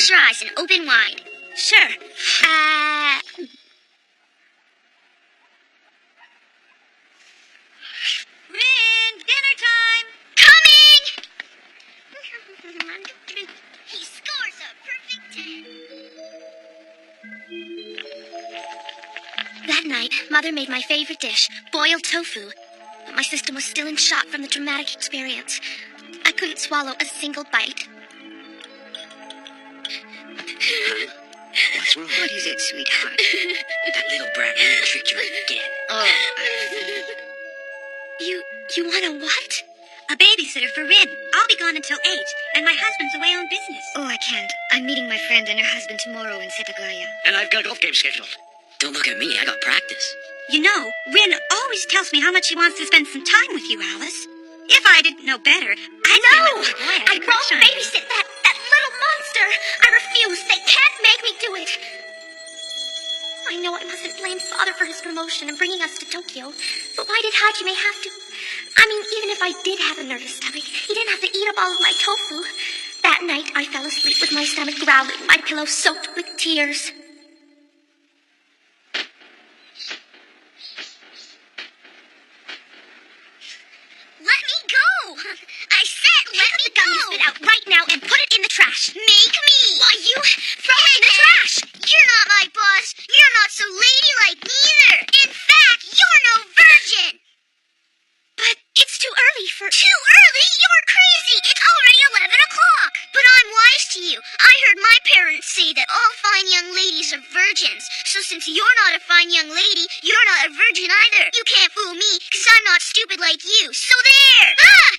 Close your eyes and open wide. Sure. Rin, dinner time! Coming! He scores a perfect 10. That night, Mother made my favorite dish, boiled tofu. But my system was still in shock from the traumatic experience. I couldn't swallow a single bite. What's wrong? What is it, sweetheart? That little brat really tricked you again. Oh, You want a what? A babysitter for Rin. I'll be gone until 8, and my husband's away on business. oh, I can't. I'm meeting my friend and her husband tomorrow in Setagaya. And I've got a golf game scheduled. Don't look at me, I got practice. You know, Rin always tells me how much he wants to spend some time with you, Alice. If I didn't know better, I'd say my little boy had I a crush won't on you. babysit that little monster. I refuse. They can't make me do it. I know I mustn't blame Father for his promotion and bringing us to Tokyo, but why did Hajime have to? I mean, even if I did have a nervous stomach, he didn't have to eat up all of my tofu. That night, I fell asleep with my stomach growling, my pillow soaked with tears. Let me go! I said let me Gun you go! spit out right now and put it in the trash. Make me! Why, you throw it in the trash! You're not my boss. You're not so ladylike neither. In fact, you're no virgin. But it's too early for... Too early? You're crazy. It's already 11 o'clock. But I'm wise to you. I heard my parents say that all fine young ladies are virgins. So since you're not a fine young lady, you're not a virgin either. You can't fool me, because I'm not stupid like you. So there! Ah!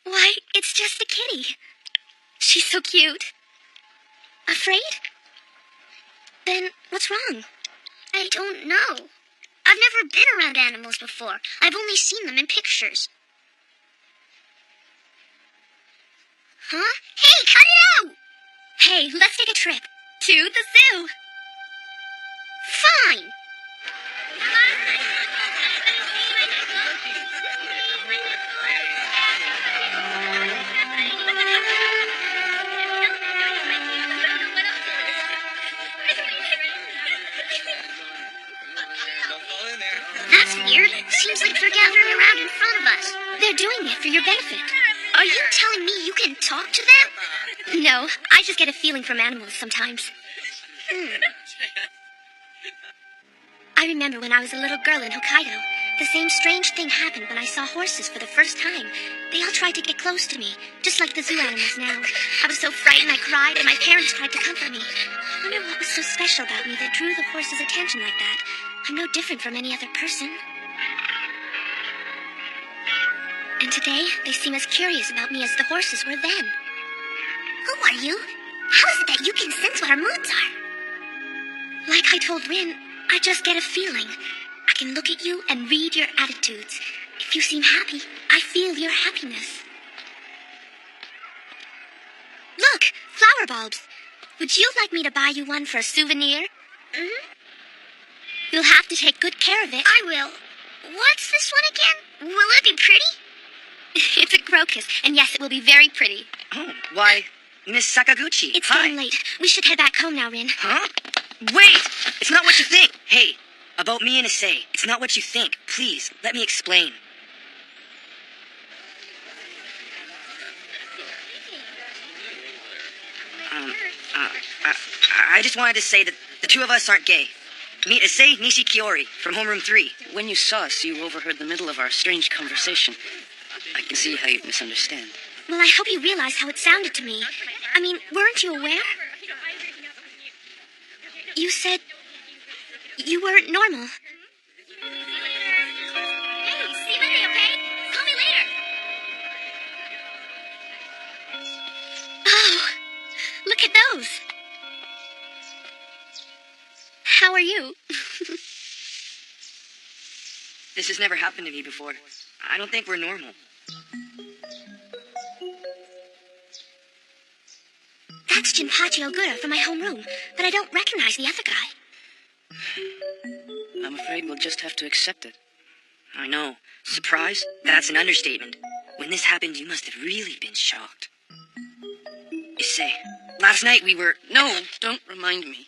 Why, it's just a kitty. She's so cute. Afraid? Then what's wrong? I don't know. I've never been around animals before. I've only seen them in pictures. Huh? Hey, cut it out! Hey, let's take a trip to the zoo. Fine. That's weird. Seems like they're gathering around in front of us. They're doing it for your benefit. Are you telling me you can talk to them? No, I just get a feeling from animals sometimes. I remember when I was a little girl in Hokkaido. The same strange thing happened when I saw horses for the first time. They all tried to get close to me, just like the zoo animals now. I was so frightened I cried, and my parents tried to comfort me. I wonder what was so special about me that drew the horses' attention like that. I'm no different from any other person. And today, they seem as curious about me as the horses were then. Who are you? How is it that you can sense what our moods are? Like I told Rin, I just get a feeling. I can look at you and read your attitudes. If you seem happy, I feel your happiness. Look, flower bulbs. Would you like me to buy you one for a souvenir? Mm-hmm. You'll have to take good care of it. I will. What's this one again? Will it be pretty? It's a crocus, and yes, it will be very pretty. Oh, why, Miss Sakaguchi. It's Hi. getting late. We should head back home now, Rin. Huh? Wait! It's not what you think. Hey, about me and Issei. It's not what you think. Please, let me explain. I just wanted to say that the two of us aren't gay. Meet Issei Nishikiori from Homeroom 3. When you saw us, you overheard the middle of our strange conversation. I can see how you misunderstand. Well, I hope you realize how it sounded to me. I mean, weren't you aware? You said you weren't normal. Hey, see you later, okay? Call me later. Oh, look at those. How are you? This has never happened to me before. I don't think we're normal. That's Jinpachi Ogura from my homeroom, but I don't recognize the other guy. I'm afraid we'll just have to accept it. I know. Surprise? That's an understatement. When this happened, you must have really been shocked. say, last night we were... No, don't remind me.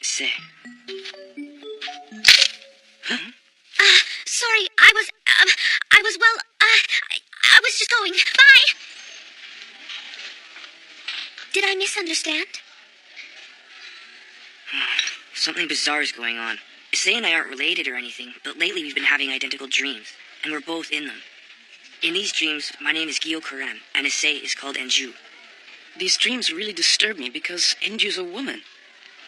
Say... Sorry, I was just going. Bye! Did I misunderstand? Something bizarre is going on. Issei and I aren't related or anything, but lately we've been having identical dreams, and we're both in them. In these dreams, my name is Gyo-Kuren, and Issei is called Enju. These dreams really disturb me because Enju's a woman.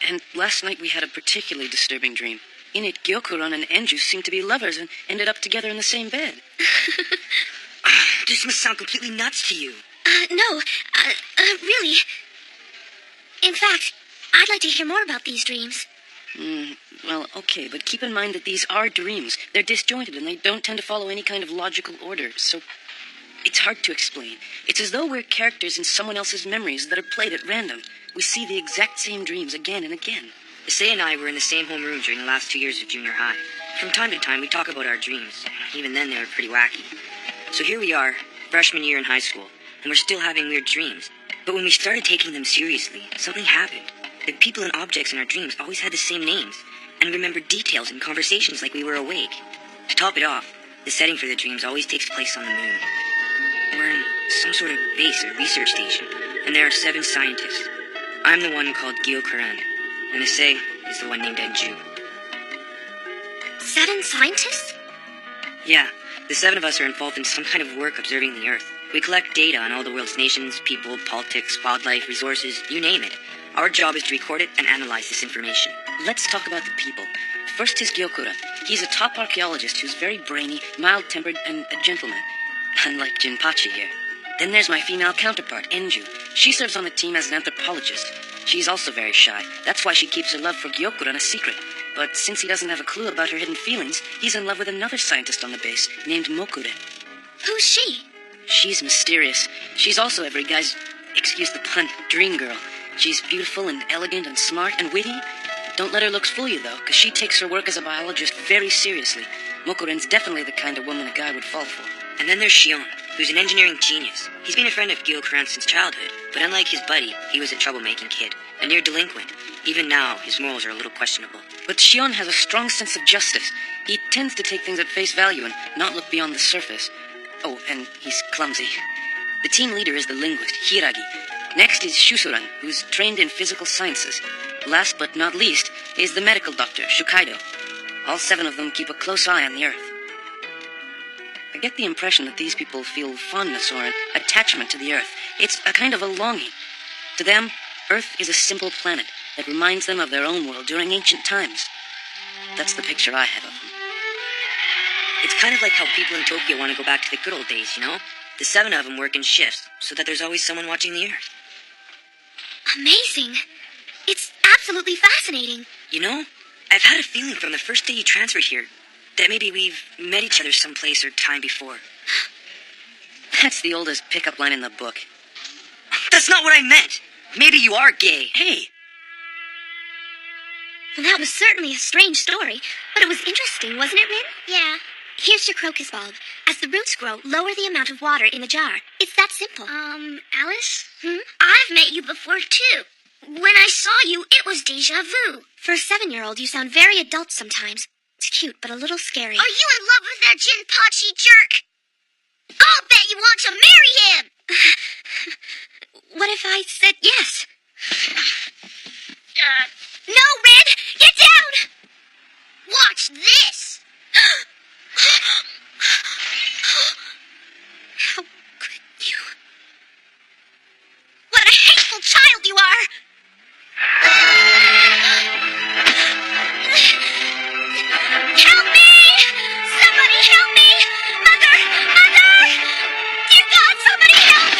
And last night we had a particularly disturbing dream. In it, Gyokuran and Enju seemed to be lovers and ended up together in the same bed. This must sound completely nuts to you. No. Really. In fact, I'd like to hear more about these dreams. Well, okay, but keep in mind that these are dreams. They're disjointed and they don't tend to follow any kind of logical order, so it's hard to explain. It's as though we're characters in someone else's memories that are played at random. We see the exact same dreams again and again. Issei and I were in the same homeroom during the last 2 years of junior high. From time to time, we talk about our dreams. Even then, they were pretty wacky. So here we are, freshman year in high school, and we're still having weird dreams. But when we started taking them seriously, something happened. The people and objects in our dreams always had the same names, and remembered details and conversations like we were awake. To top it off, the setting for the dreams always takes place on the moon. We're in some sort of base or research station, and there are 7 scientists. I'm the one called Gyo-Kuren, and Issei is the one named Enju. 7 scientists? Yeah, the 7 of us are involved in some kind of work observing the Earth. We collect data on all the world's nations, people, politics, wildlife, resources, you name it. Our job is to record it and analyze this information. Let's talk about the people. First is Gyokura. He's a top archaeologist who's very brainy, mild-tempered, and a gentleman. Unlike Jinpachi here. Then there's my female counterpart, Enju. She serves on the team as an anthropologist. She's also very shy. That's why she keeps her love for Gyokuran a secret. But since he doesn't have a clue about her hidden feelings, he's in love with another scientist on the base, named Mokure. Who's she? She's mysterious. She's also every guy's, excuse the pun, dream girl. She's beautiful and elegant and smart and witty. Don't let her looks fool you, though, because she takes her work as a biologist very seriously. Mokuren's definitely the kind of woman a guy would fall for. And then there's Shion, who's an engineering genius. He's been a friend of Gyo-Kuran since childhood, but unlike his buddy, he was a troublemaking kid, a near delinquent. Even now, his morals are a little questionable. But Shion has a strong sense of justice. He tends to take things at face value and not look beyond the surface. Oh, and he's clumsy. The team leader is the linguist, Hiragi. Next is Shusuran, who's trained in physical sciences. Last but not least is the medical doctor, Shukaido. All 7 of them keep a close eye on the Earth. I get the impression that these people feel fondness or an attachment to the Earth. It's a kind of a longing. To them, Earth is a simple planet that reminds them of their own world during ancient times. That's the picture I have of them. It's kind of like how people in Tokyo want to go back to the good old days, you know? The 7 of them work in shifts, so that there's always someone watching the Earth. Amazing. It's absolutely fascinating. You know, I've had a feeling from the first day you transferred here that maybe we've met each other someplace or time before. That's the oldest pickup line in the book. That's not what I meant. Maybe you are gay. Hey! Well, that was certainly a strange story, but it was interesting, wasn't it, Rin? Yeah. Here's your crocus bulb. As the roots grow, lower the amount of water in the jar. It's that simple. Alice? Hmm? I've met you before, too. When I saw you, it was deja vu. For a 7-year-old, you sound very adult sometimes. It's cute, but a little scary. Are you in love with that Jinpachi jerk? I'll bet you want to marry him! What if I said yes? No, Red! Get down! Watch this! How could you? What a hateful child you are! Help me! Somebody help me! Mother! Mother! Dear God, somebody help!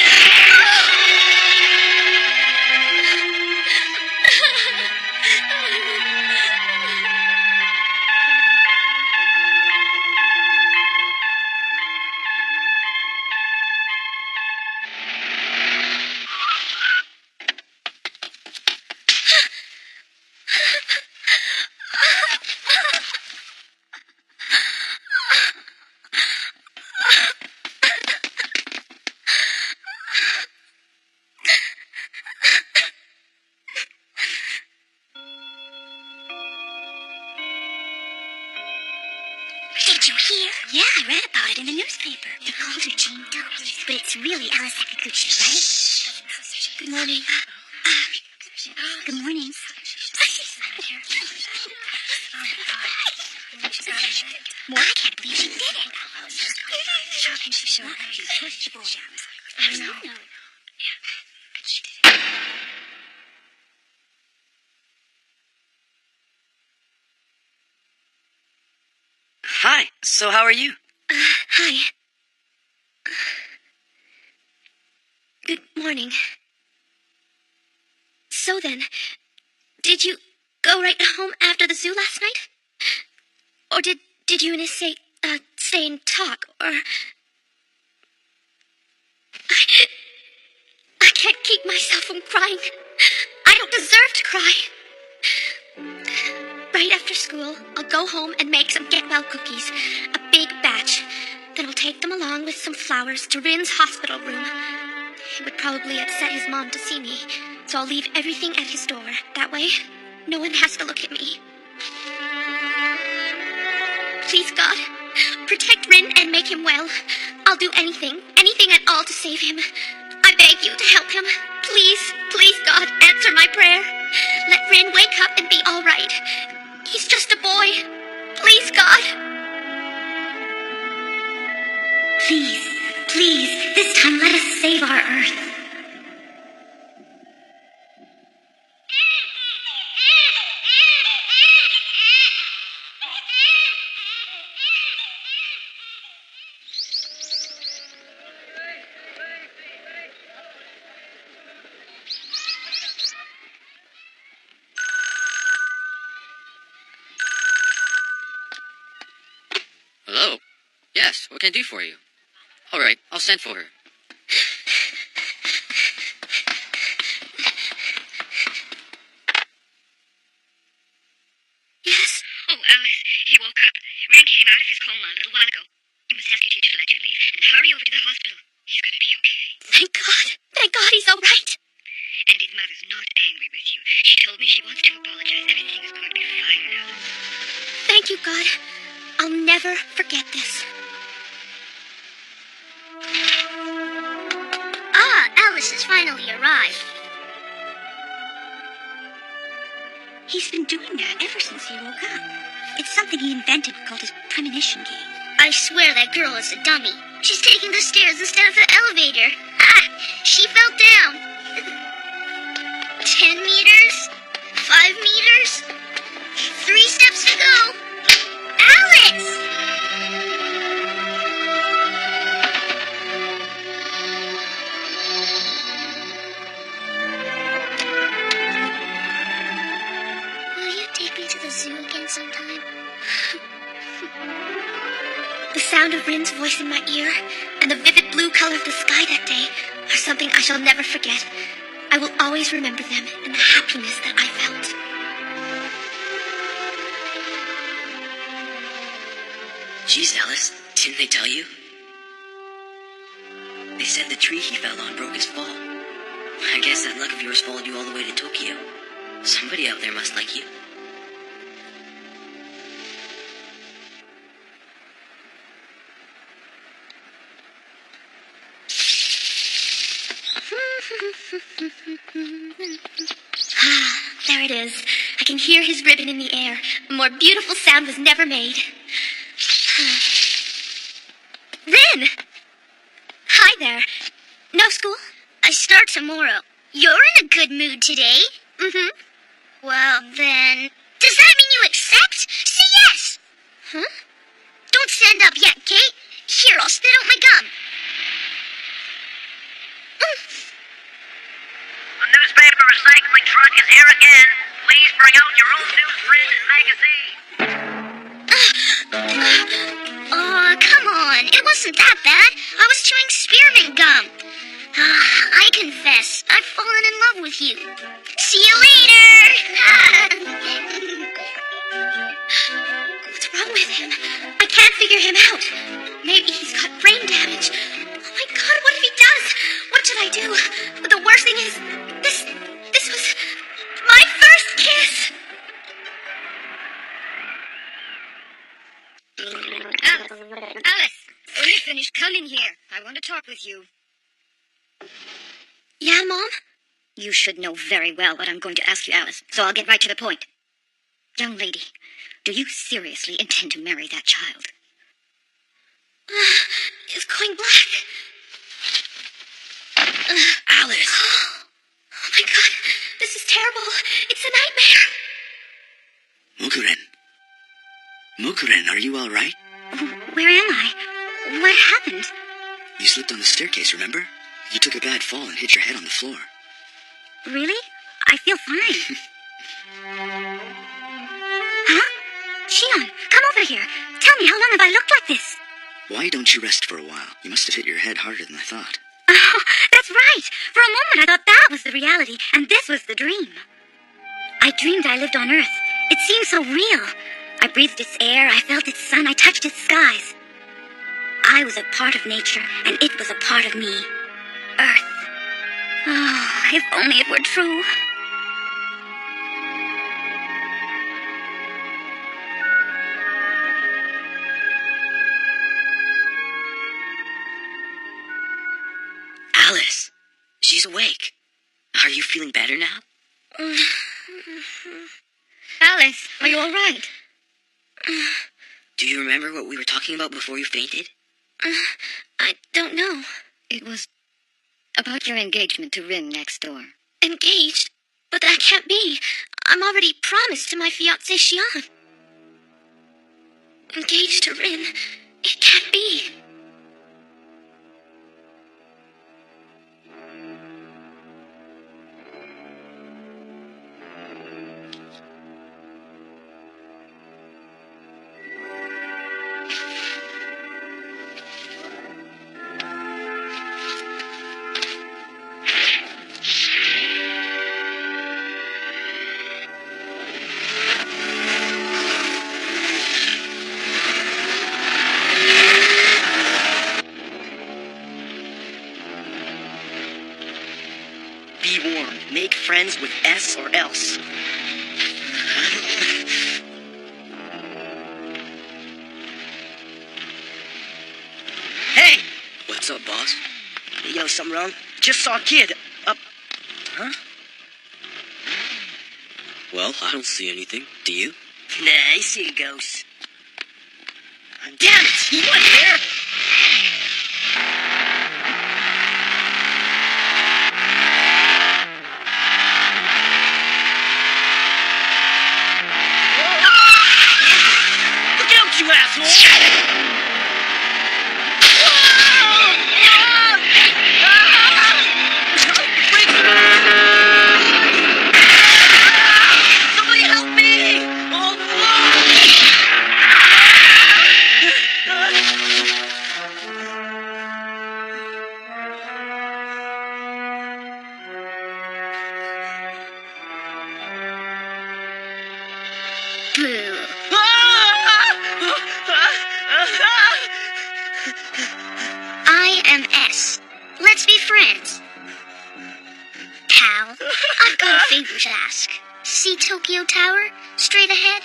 Did you hear? Yeah, I read about it in the newspaper. They called her Jane Doe, but it's really Alice Sakaguchi, right? Good morning. Good morning. Well, I can't believe she did it. I know. Hi, so how are you? Hi. Good morning. So then, did you go right home after the zoo last night? Or did you and his stay and talk, or... I can't keep myself from crying. I don't deserve to cry. Right after school, I'll go home and make some get-well cookies, a big batch. Then I'll take them along with some flowers to Rin's hospital room. It would probably upset his mom to see me, so I'll leave everything at his door. That way, no one has to look at me. Please, God, protect Rin and make him well. I'll do anything at all to save him. I beg you to help him. Please, please, God, answer my prayer. Let Rin wake up and be all right. He's just a boy. Please, God. Please, please, this time let us save our Earth. Hello? Yes, what can I do for you? All right, I'll send for her. Yes? Oh, Alice, he woke up. Ren came out of his coma a little while ago. He must ask your teacher to let you leave and hurry over to the hospital. He's gonna be okay. Thank God. Thank God he's all right. And his mother's not angry with you. She told me she wants to apologize. Everything is going to be fine now. Thank you, God. I'll never forget this. Ah, Alice has finally arrived. He's been doing that ever since he woke up. It's something he invented called his premonition game. I swear that girl is a dummy. She's taking the stairs instead of the elevator. Ah, she fell down. 10 meters? 5 meters? 3 steps to go. Alice! Will you take me to the zoo again sometime? The sound of Rin's voice in my ear and the vivid blue color of the sky that day are something I shall never forget. I will always remember them and the happiness that I felt. Jeez, Alice, didn't they tell you? They said the tree he fell on broke his fall. I guess that luck of yours followed you all the way to Tokyo. Somebody out there must like you. Ah, there it is. I can hear his ribbon in the air. A more beautiful sound was never made. Rin! Hi there. No school? I start tomorrow. You're in a good mood today. Mm-hmm. Well, then... Does that mean you accept? Say yes! Huh? Don't stand up yet, Kate. Here, I'll spit out my gum. The newspaper recycling truck is here again. Please bring out your own newsprint and magazine. Oh, come on. It wasn't that bad. I was chewing spearmint gum. I confess, I've fallen in love with you. See you later! What's wrong with him? I can't figure him out. Maybe he's got brain damage. Oh my God, what if he does? What should I do? But the worst thing is, this was my first kiss. When you finish, come in here. I want to talk with you. Yeah, Mom? You should know very well what I'm going to ask you, Alice, so I'll get right to the point. Young lady, do you seriously intend to marry that child? It's going black. Alice! Oh my god, this is terrible. It's a nightmare. Mokuren. Mokuren, are you all right? Where am I? What happened? You slipped on the staircase, remember? You took a bad fall and hit your head on the floor. Really? I feel fine. Huh? Shion, come over here. Tell me, how long have I looked like this? Why don't you rest for a while? You must have hit your head harder than I thought. Oh, that's right. For a moment I thought that was the reality, and this was the dream. I dreamed I lived on Earth. It seemed so real. I breathed its air, I felt its sun, I touched its skies. I was a part of nature, and it was a part of me. Earth. Oh, if only it were true. Alice! She's awake. Are you feeling better now? Alice, are you all right? Do you remember what we were talking about before you fainted? I don't know. It was about your engagement to Rin next door. Engaged? But that can't be. I'm already promised to my fiancé Shion. Engaged to Rin? It can't be. Be warned, make friends with S or else. Hey! What's up, boss? Yo, something wrong? Just saw a kid up... Huh? Well, I don't see anything. Do you? Nah, I see a ghost. Damn it! He wasn't there! Look out, you asshole! Somebody help me! Oh, Boo. I am S. Let's be friends. Pal, I've got a favor to ask. See Tokyo Tower? Straight ahead?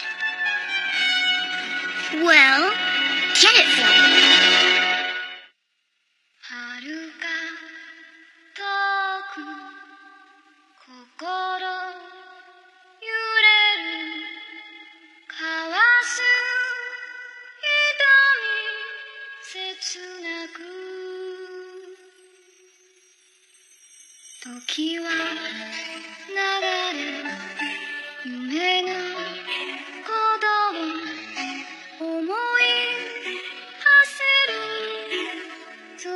Well, get it for me. 遥か遠く心揺れる交わす瞳切なく時は流れ夢の鼓動思い馳せる空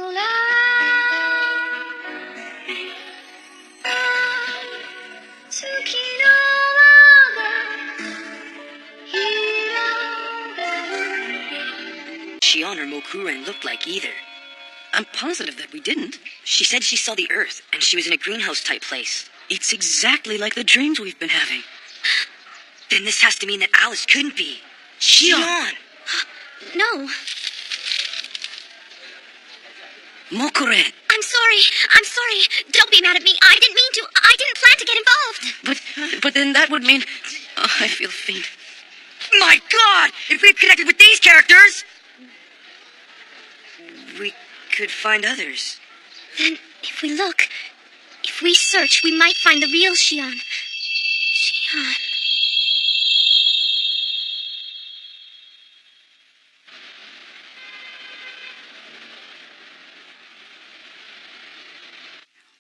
月の輪が広がる Shion or Mokuren looked like either. I'm positive that we didn't. She said she saw the Earth, and she was in a greenhouse-type place. It's exactly like the dreams we've been having. Then this has to mean that Alice couldn't be. Shion! No, Mokuren! I'm sorry. Don't be mad at me. I didn't mean to. I didn't plan to get involved. But then that would mean... Oh, I feel faint. My God! If we'd connected with these characters... we could find others. Then, if we look, if we search, we might find the real Xion. Xion.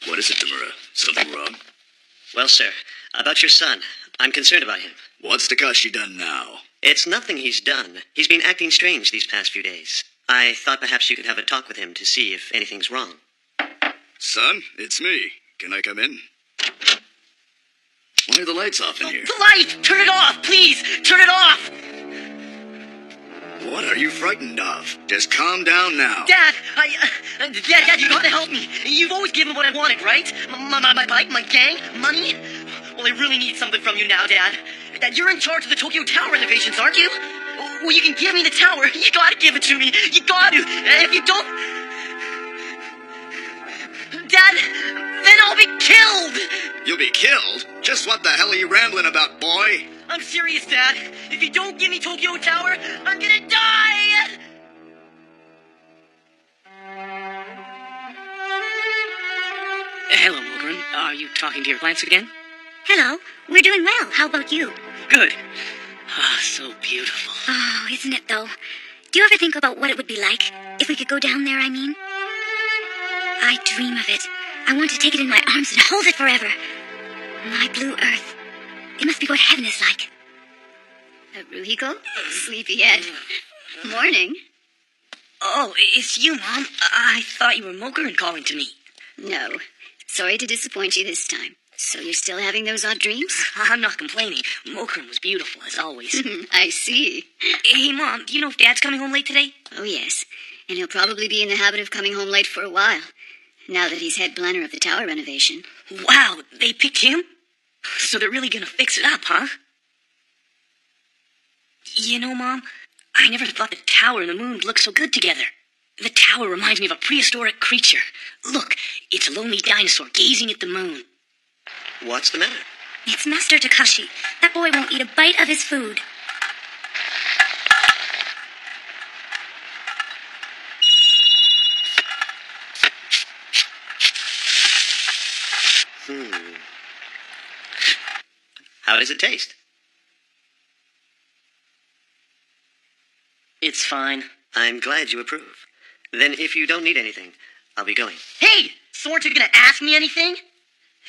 What is it, Tamura? Something wrong? Well, sir, about your son. I'm concerned about him. What's Takashi done now? It's nothing he's done. He's been acting strange these past few days. I thought perhaps you could have a talk with him to see if anything's wrong. Son, it's me. Can I come in? Why are the lights off in here? The light! Turn it off, please! Turn it off! What are you frightened of? Just calm down now. Dad, Dad, you gotta help me. You've always given what I wanted, right? My bike, my gang, money? Well, I really need something from you now, Dad. Dad, you're in charge of the Tokyo Tower renovations, aren't you? Well, you can give me the tower. You gotta give it to me. You gotta. If you don't... Dad, then I'll be killed! You'll be killed? Just what the hell are you rambling about, boy? I'm serious, Dad. If you don't give me Tokyo Tower, I'm gonna die! Hello, Mogren. Are you talking to your plants again? Hello. We're doing well. How about you? Good. Ah, so beautiful. Oh, isn't it, though? Do you ever think about what it would be like? If we could go down there, I mean? I dream of it. I want to take it in my arms and hold it forever. My blue earth. It must be what heaven is like. Ruhiko? Sleepyhead. Morning. Oh, it's you, Mom. I thought you were Mogren calling to me. No. Sorry to disappoint you this time. So you're still having those odd dreams? I'm not complaining. Mogren was beautiful, as always. I see. Hey, Mom, do you know if Dad's coming home late today? Oh, yes. And he'll probably be in the habit of coming home late for a while, now that he's head planner of the tower renovation. Wow, they picked him? So they're really gonna fix it up, huh? You know, Mom, I never thought the tower and the moon would look so good together. The tower reminds me of a prehistoric creature. Look, it's a lonely dinosaur gazing at the moon. What's the matter? It's Master Takashi. That boy won't eat a bite of his food. How does it taste? It's fine. I'm glad you approve. Then if you don't need anything, I'll be going. Hey! So aren't you gonna ask me anything?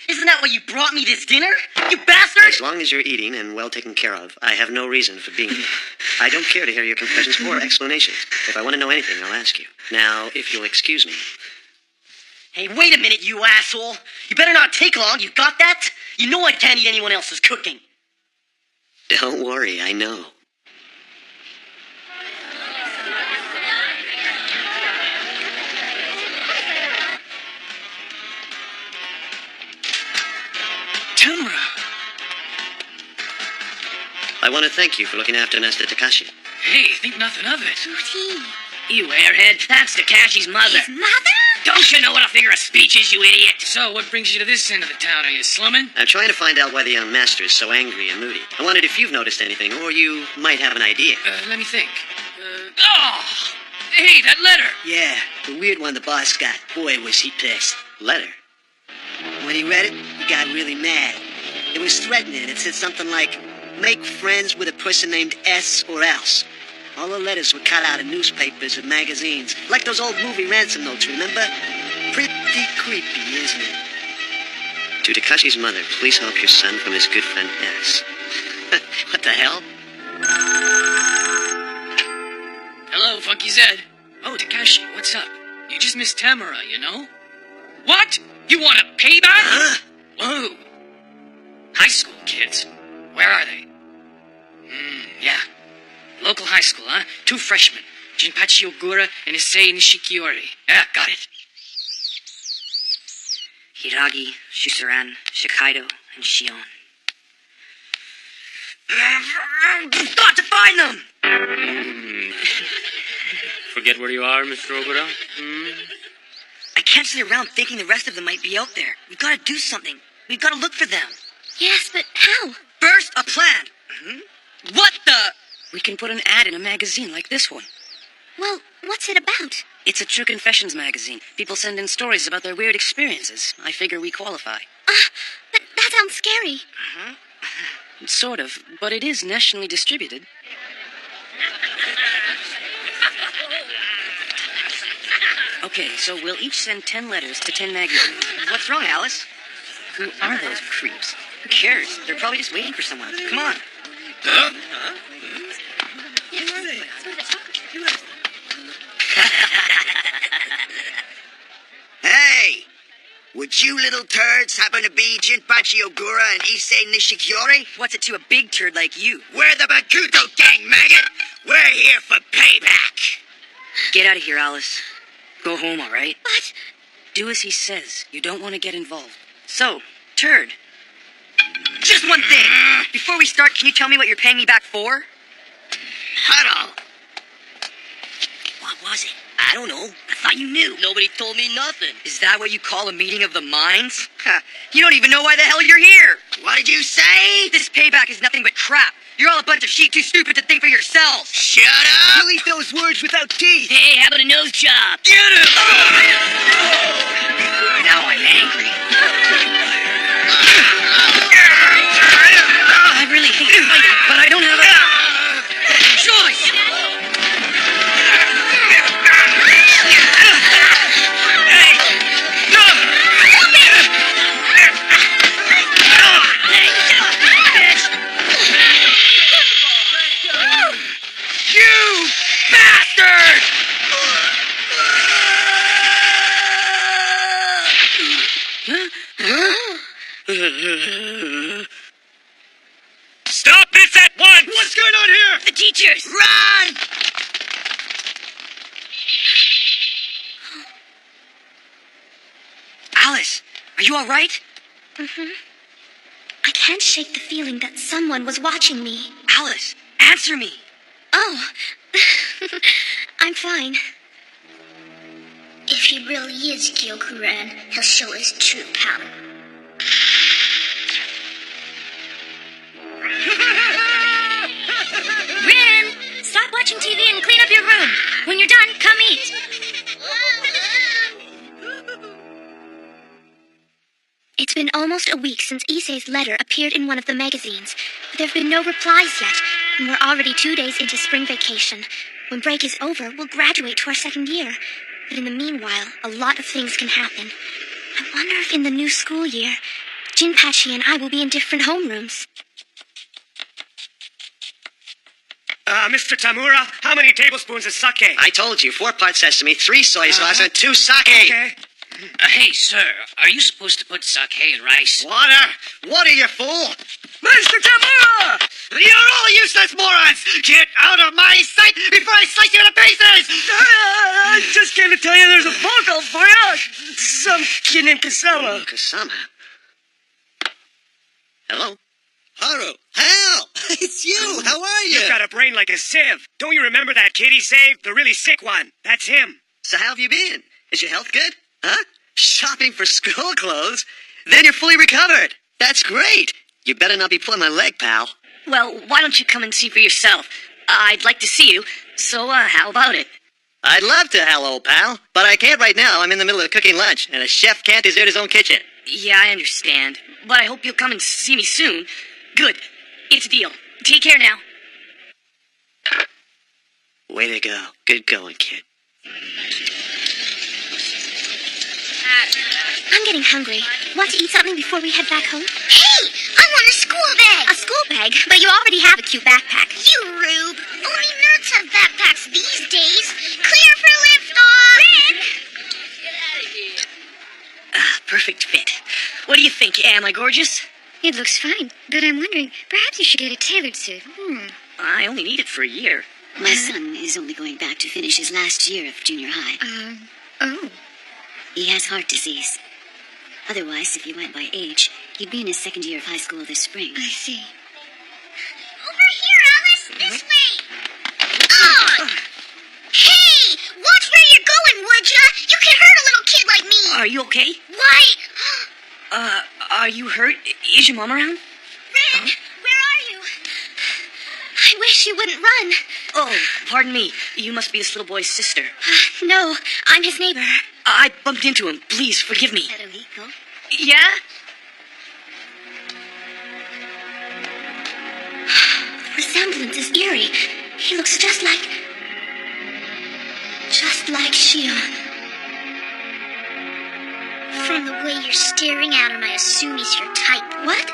Isn't that why you brought me this dinner? You bastard! As long as you're eating and well taken care of, I have no reason for being here. I don't care to hear your confessions or explanations. If I want to know anything, I'll ask you. Now, if you'll excuse me. Hey, wait a minute, you asshole! You better not take long, you got that? You know I can't eat anyone else's cooking. Don't worry, I know. Tamura! I want to thank you for looking after Master Takashi. Hey, think nothing of it. Routine. You airhead, that's Takashi's mother. His mother? Don't you know what a figure of speech is, you idiot? So, what brings you to this end of the town? Are you slumming? I'm trying to find out why the young master is so angry and moody. I wondered if you've noticed anything, or you might have an idea. Let me think. Hey, that letter! Yeah, the weird one the boss got. Boy, was he pissed. Letter? When he read it, he got really mad. It was threatening. It said something like, make friends with a person named S or else. All the letters were cut out of newspapers and magazines. Like those old movie ransom notes, remember? Pretty creepy, isn't it? To Takashi's mother, please help your son from his good friend S. What the hell? Hello, Funky Zed. Oh, Takashi, what's up? You just missed Tamura, you know? What? You want a payback? Huh? Whoa. High school kids. Where are they? Yeah. Local high school, huh? 2 freshmen. Jinpachi Ogura and Issei Nishikiori. Yeah, got it. Hiragi, Shusaran, Shikaido, and Shion. Got to find them! Forget where you are, Mr. Ogura? I can't sit around thinking the rest of them might be out there. We've got to do something. We've got to look for them. Yes, but how? First, a plan. What the? We can put an ad in a magazine like this one. Well, what's it about? It's a true confessions magazine. People send in stories about their weird experiences. I figure we qualify. But that sounds scary. Sort of, but it is nationally distributed. Okay, so we'll each send 10 letters to 10 magazines. What's wrong, Alice? Who are those creeps? Who cares? They're probably just waiting for someone. Come on. Hey! Would you little turds happen to be Jinpachi Ogura and Issei Nishikiori? What's it to a big turd like you? We're the Bakuto gang, maggot! We're here for payback! Get out of here, Alice. Go home, all right? But... Do as he says. You don't want to get involved. So, turd. Just one thing. Before we start, can you tell me what you're paying me back for? Huddle! What was it? I don't know. I thought you knew. Nobody told me nothing. Is that what you call a meeting of the minds? You don't even know why the hell you're here. What did you say? This payback is nothing but crap. You're all a bunch of sheep too stupid to think for yourselves. Shut up! Delete those words without teeth. Hey, how about a nose job? Get him! Now I'm angry. I really hate fighting, but I don't have a choice. You bastard! Stop this at once! What's going on here? The teachers! Run! Alice, are you all right? I can't shake the feeling that someone was watching me. Alice, answer me. Oh, I'm fine. If he really is Gyokuren, he'll show his true power. Rin! Stop watching TV and clean up your room. When you're done, come eat. It's been almost a week since Issei's letter appeared in one of the magazines, but there have been no replies yet, and we're already 2 days into spring vacation. When break is over, we'll graduate to our second year. But in the meanwhile, a lot of things can happen. I wonder if in the new school year, Jinpachi and I will be in different homerooms. Mr. Tamura, how many tablespoons of sake? I told you, 4 parts sesame, 3 soy sauce, and 2 sake. Okay. Hey, sir, are you supposed to put sake in rice? Water! What are you, fool? Mr. Tamura! You're all useless morons! Get out of my sight before I slice you to pieces! I just came to tell you there's a phone call for you. Some kid named Kasama. Kasama? Hello? Haru, Hal! It's you! How are you? You've got a brain like a sieve. Don't you remember that kid he saved? The really sick one. That's him. So how have you been? Is your health good? Huh? Shopping for school clothes? Then you're fully recovered. That's great. You better not be pulling my leg, pal. Well, why don't you come and see for yourself? I'd like to see you, so how about it? I'd love to, Hal, old pal. But I can't right now. I'm in the middle of cooking lunch, and a chef can't desert his own kitchen. Yeah, I understand. But I hope you'll come and see me soon. Good. It's a deal. Take care now. Way to go. Good going, kid. I'm getting hungry. Want to eat something before we head back home? Hey, I want a school bag. A school bag? But you already have a cute backpack. You rube. Only nerds have backpacks these days. Clear for liftoff. Perfect fit. What do you think? Am I gorgeous? It looks fine, but I'm wondering, perhaps you should get it tailored suit. I only need it for a year. My son is only going back to finish his last year of junior high. Oh. He has heart disease. Otherwise, if he went by age, he'd be in his second year of high school this spring. I see. Over here, Alice. This way. Oh! Hey, watch where you're going, would ya? You can hurt a little kid like me. Are you okay? Why? Are you hurt? Is your mom around? Ren, where are you? I wish she wouldn't run. Oh, pardon me. You must be this little boy's sister. No, I'm his neighbor. I bumped into him. Please, forgive me. Federico? Yeah? The resemblance is eerie. He looks just like Shion. From the way you're staring at him, I assume he's your type. What?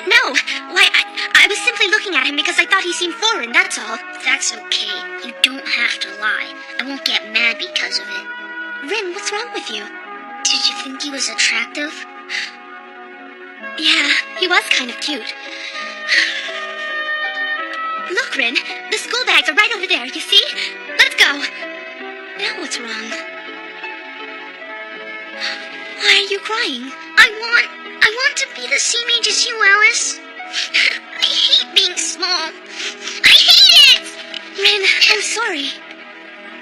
No. Why, I was simply looking at him because I thought he seemed foreign, that's all. That's okay. You don't have to lie. I won't get mad because of it. Rin, what's wrong with you? Did you think he was attractive? Yeah, he was kind of cute. Look, Rin, the school bags are right over there, you see? Let's go. Now what's wrong? Why are you crying? I want to be the same age as you, Alice. I hate being small. I hate it! Rin, I'm sorry.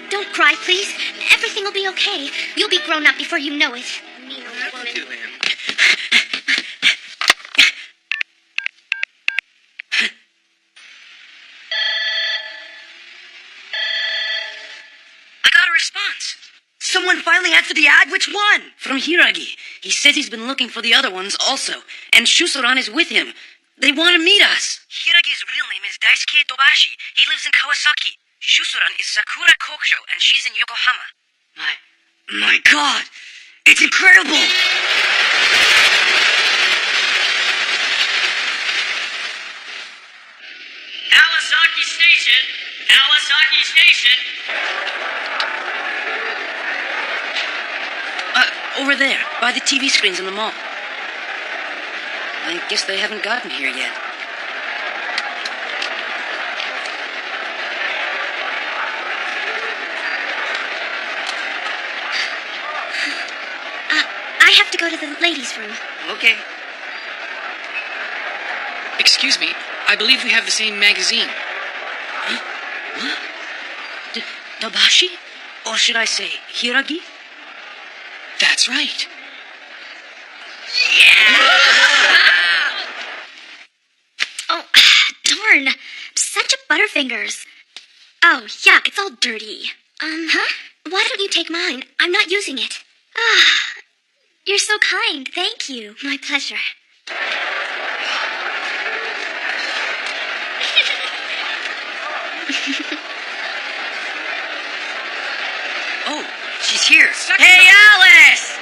Don't cry, please. Everything will be okay. You'll be grown up before you know it. I got a response. Someone finally answered the ad. Which one? From Hiragi. He says he's been looking for the other ones also, and Shusoran is with him. They want to meet us. Hiragi's real name is Daisuke Tobashi. He lives in Kawasaki. Shusoran is Sakura Kokusho, and she's in Yokohama. My God! It's incredible! Awasaki Station! Awasaki Station! Over there, by the TV screens in the mall. I guess they haven't gotten here yet. I have to go to the ladies' room. Okay. Excuse me, I believe we have the same magazine. Huh? Tobashi? Or should I say, Hiragi? That's right. Oh, darn. Such a butterfingers. Oh, yuck, it's all dirty. Why don't you take mine? I'm not using it. You're so kind. Thank you. My pleasure. Oh, she's here. Hey, Alice!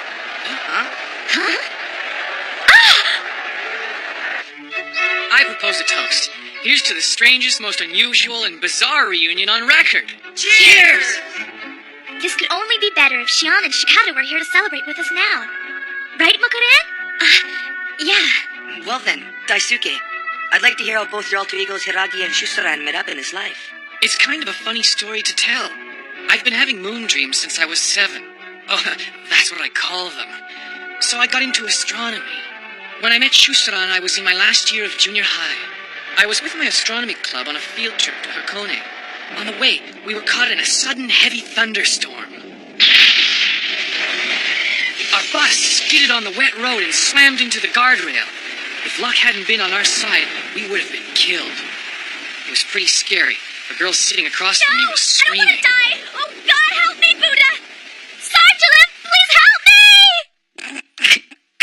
I propose a toast. Here's to the strangest, most unusual, and bizarre reunion on record. Cheers! This could only be better if Shion and Shikata were here to celebrate with us now. Right, Mukure? Yeah. Well then, Daisuke, I'd like to hear how both your alter egos Hiragi and Shusoran met up in his life. It's kind of a funny story to tell. I've been having moon dreams since I was 7. Oh, that's what I call them. So I got into astronomy. When I met Shusoran, I was in my last year of junior high. I was with my astronomy club on a field trip to Hakone. On the way, we were caught in a sudden heavy thunderstorm. Our bus skidded on the wet road and slammed into the guardrail. If luck hadn't been on our side, we would have been killed. It was pretty scary. The girl sitting across from me was screaming. I don't want to die! Oh, God, help me, Buddha! Sargelim, please help me!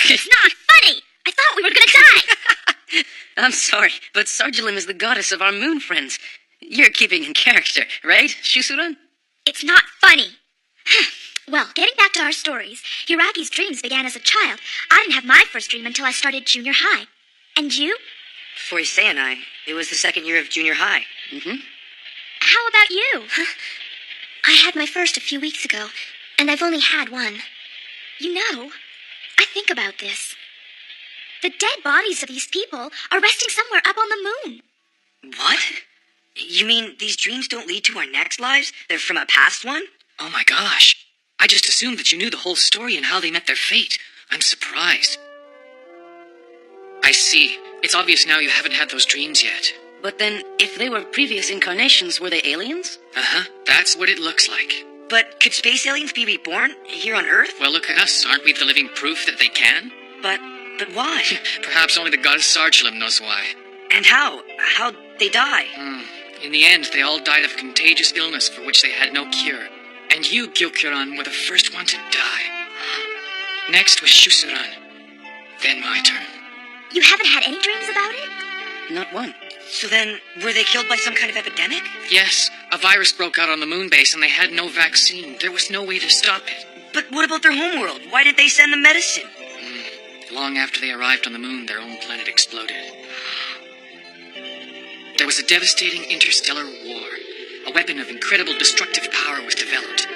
It's not funny! I thought we were gonna die! I'm sorry, but Sargelim is the goddess of our moon friends. You're keeping in character, right, Shusoran? It's not funny. Well, getting back to our stories, Hiragi's dreams began as a child. I didn't have my first dream until I started junior high. And you? For Issei and I, it was the second year of junior high. Mm-hmm. How about you? I had my first a few weeks ago, and I've only had one. You know, I think about this. The dead bodies of these people are resting somewhere up on the moon. What? You mean these dreams don't lead to our next lives? They're from a past one? Oh my gosh. I just assumed that you knew the whole story and how they met their fate. I'm surprised. I see. It's obvious now you haven't had those dreams yet. But then, if they were previous incarnations, were they aliens? Uh-huh. That's what it looks like. But could space aliens be reborn here on Earth? Well, look at us. Aren't we the living proof that they can? But why? Perhaps only the goddess Sargelim knows why. And how? How'd they die? In the end, they all died of a contagious illness for which they had no cure. And you, Gyokuran, were the first one to die. Next was Shusuran. Then my turn. You haven't had any dreams about it? Not one. So then, were they killed by some kind of epidemic? Yes, a virus broke out on the moon base and they had no vaccine. There was no way to stop it. But what about their homeworld? Why did they send the medicine? Long after they arrived on the moon, their own planet exploded. There was a devastating interstellar war. A weapon of incredible destructive power was developed.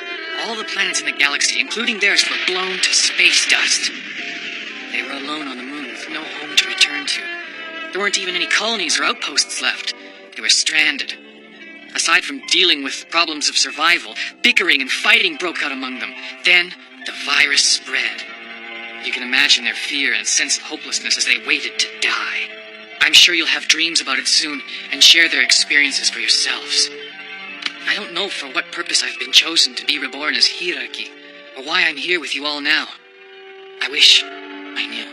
All the planets in the galaxy, including theirs, were blown to space dust. They were alone on the moon with no home to return to. There weren't even any colonies or outposts left. They were stranded. Aside from dealing with problems of survival, bickering and fighting broke out among them. Then, the virus spread. You can imagine their fear and sense of hopelessness as they waited to die. I'm sure you'll have dreams about it soon and share their experiences for yourselves. I don't know for what purpose I've been chosen to be reborn as Hiraki, or why I'm here with you all now. I wish I knew.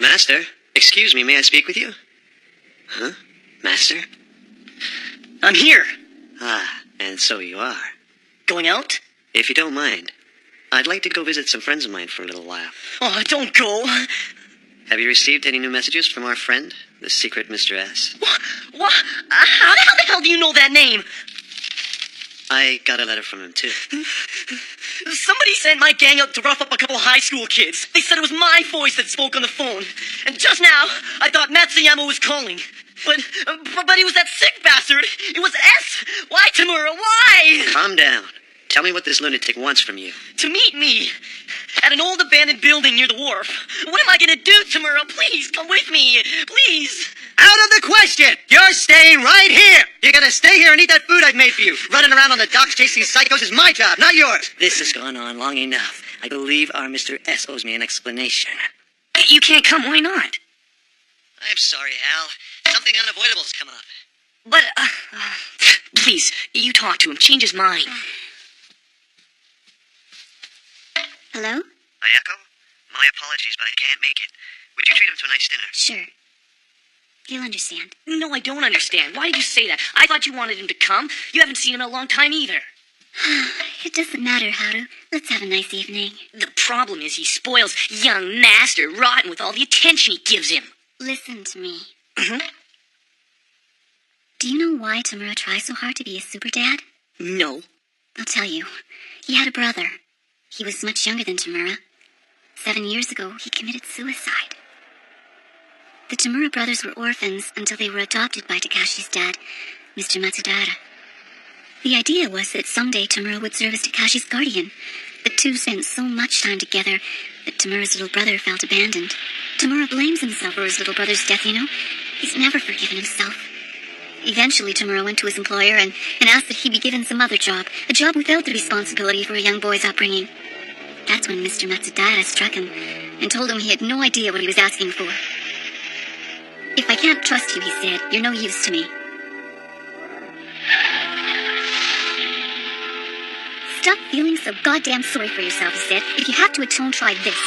Master, excuse me, may I speak with you? Huh? Master? I'm here. Ah, and so you are. Going out? If you don't mind, I'd like to go visit some friends of mine for a little while. Oh, don't go. Have you received any new messages from our friend, the secret Mr. S? What? How the hell do you know that name? I got a letter from him, too. Somebody sent my gang out to rough up a couple high school kids. They said it was my voice that spoke on the phone. And just now, I thought Matsuyama was calling. But he was that sick bastard. It was S. Why, Tamura? Why? Calm down. Tell me what this lunatic wants from you. To meet me. At an old abandoned building near the wharf. What am I gonna do, Tamura? Please, come with me. Please. Out of the question! You're staying right here! You're gonna stay here and eat that food I've made for you. Running around on the docks chasing psychos is my job, not yours. This has gone on long enough. I believe our Mr. S owes me an explanation. You can't come, why not? I'm sorry, Hal. Something unavoidable's come up. But, please, you talk to him, change his mind. Hello? Ayako? My apologies, but I can't make it. Would you treat him to a nice dinner? Sure. He'll understand. No, I don't understand. Why did you say that? I thought you wanted him to come. You haven't seen him in a long time either. It doesn't matter, Haru. Let's have a nice evening. The problem is he spoils young Master rotten with all the attention he gives him. Listen to me. Mm-hmm. Do you know why Tamura tries so hard to be a super dad? No. I'll tell you. He had a brother. He was much younger than Tamura. 7 years ago, he committed suicide. The Tamura brothers were orphans until they were adopted by Takashi's dad, Mr. Matsudara. The idea was that someday Tamura would serve as Takashi's guardian. The two spent so much time together that Tamura's little brother felt abandoned. Tamura blames himself for his little brother's death, you know. He's never forgiven himself. Eventually, Tamura went to his employer and asked that he be given some other job, a job without the responsibility for a young boy's upbringing. That's when Mr. Matsudara struck him and told him he had no idea what he was asking for. If I can't trust you, he said, you're no use to me. Stop feeling so goddamn sorry for yourself, he said. If you have to atone, try this.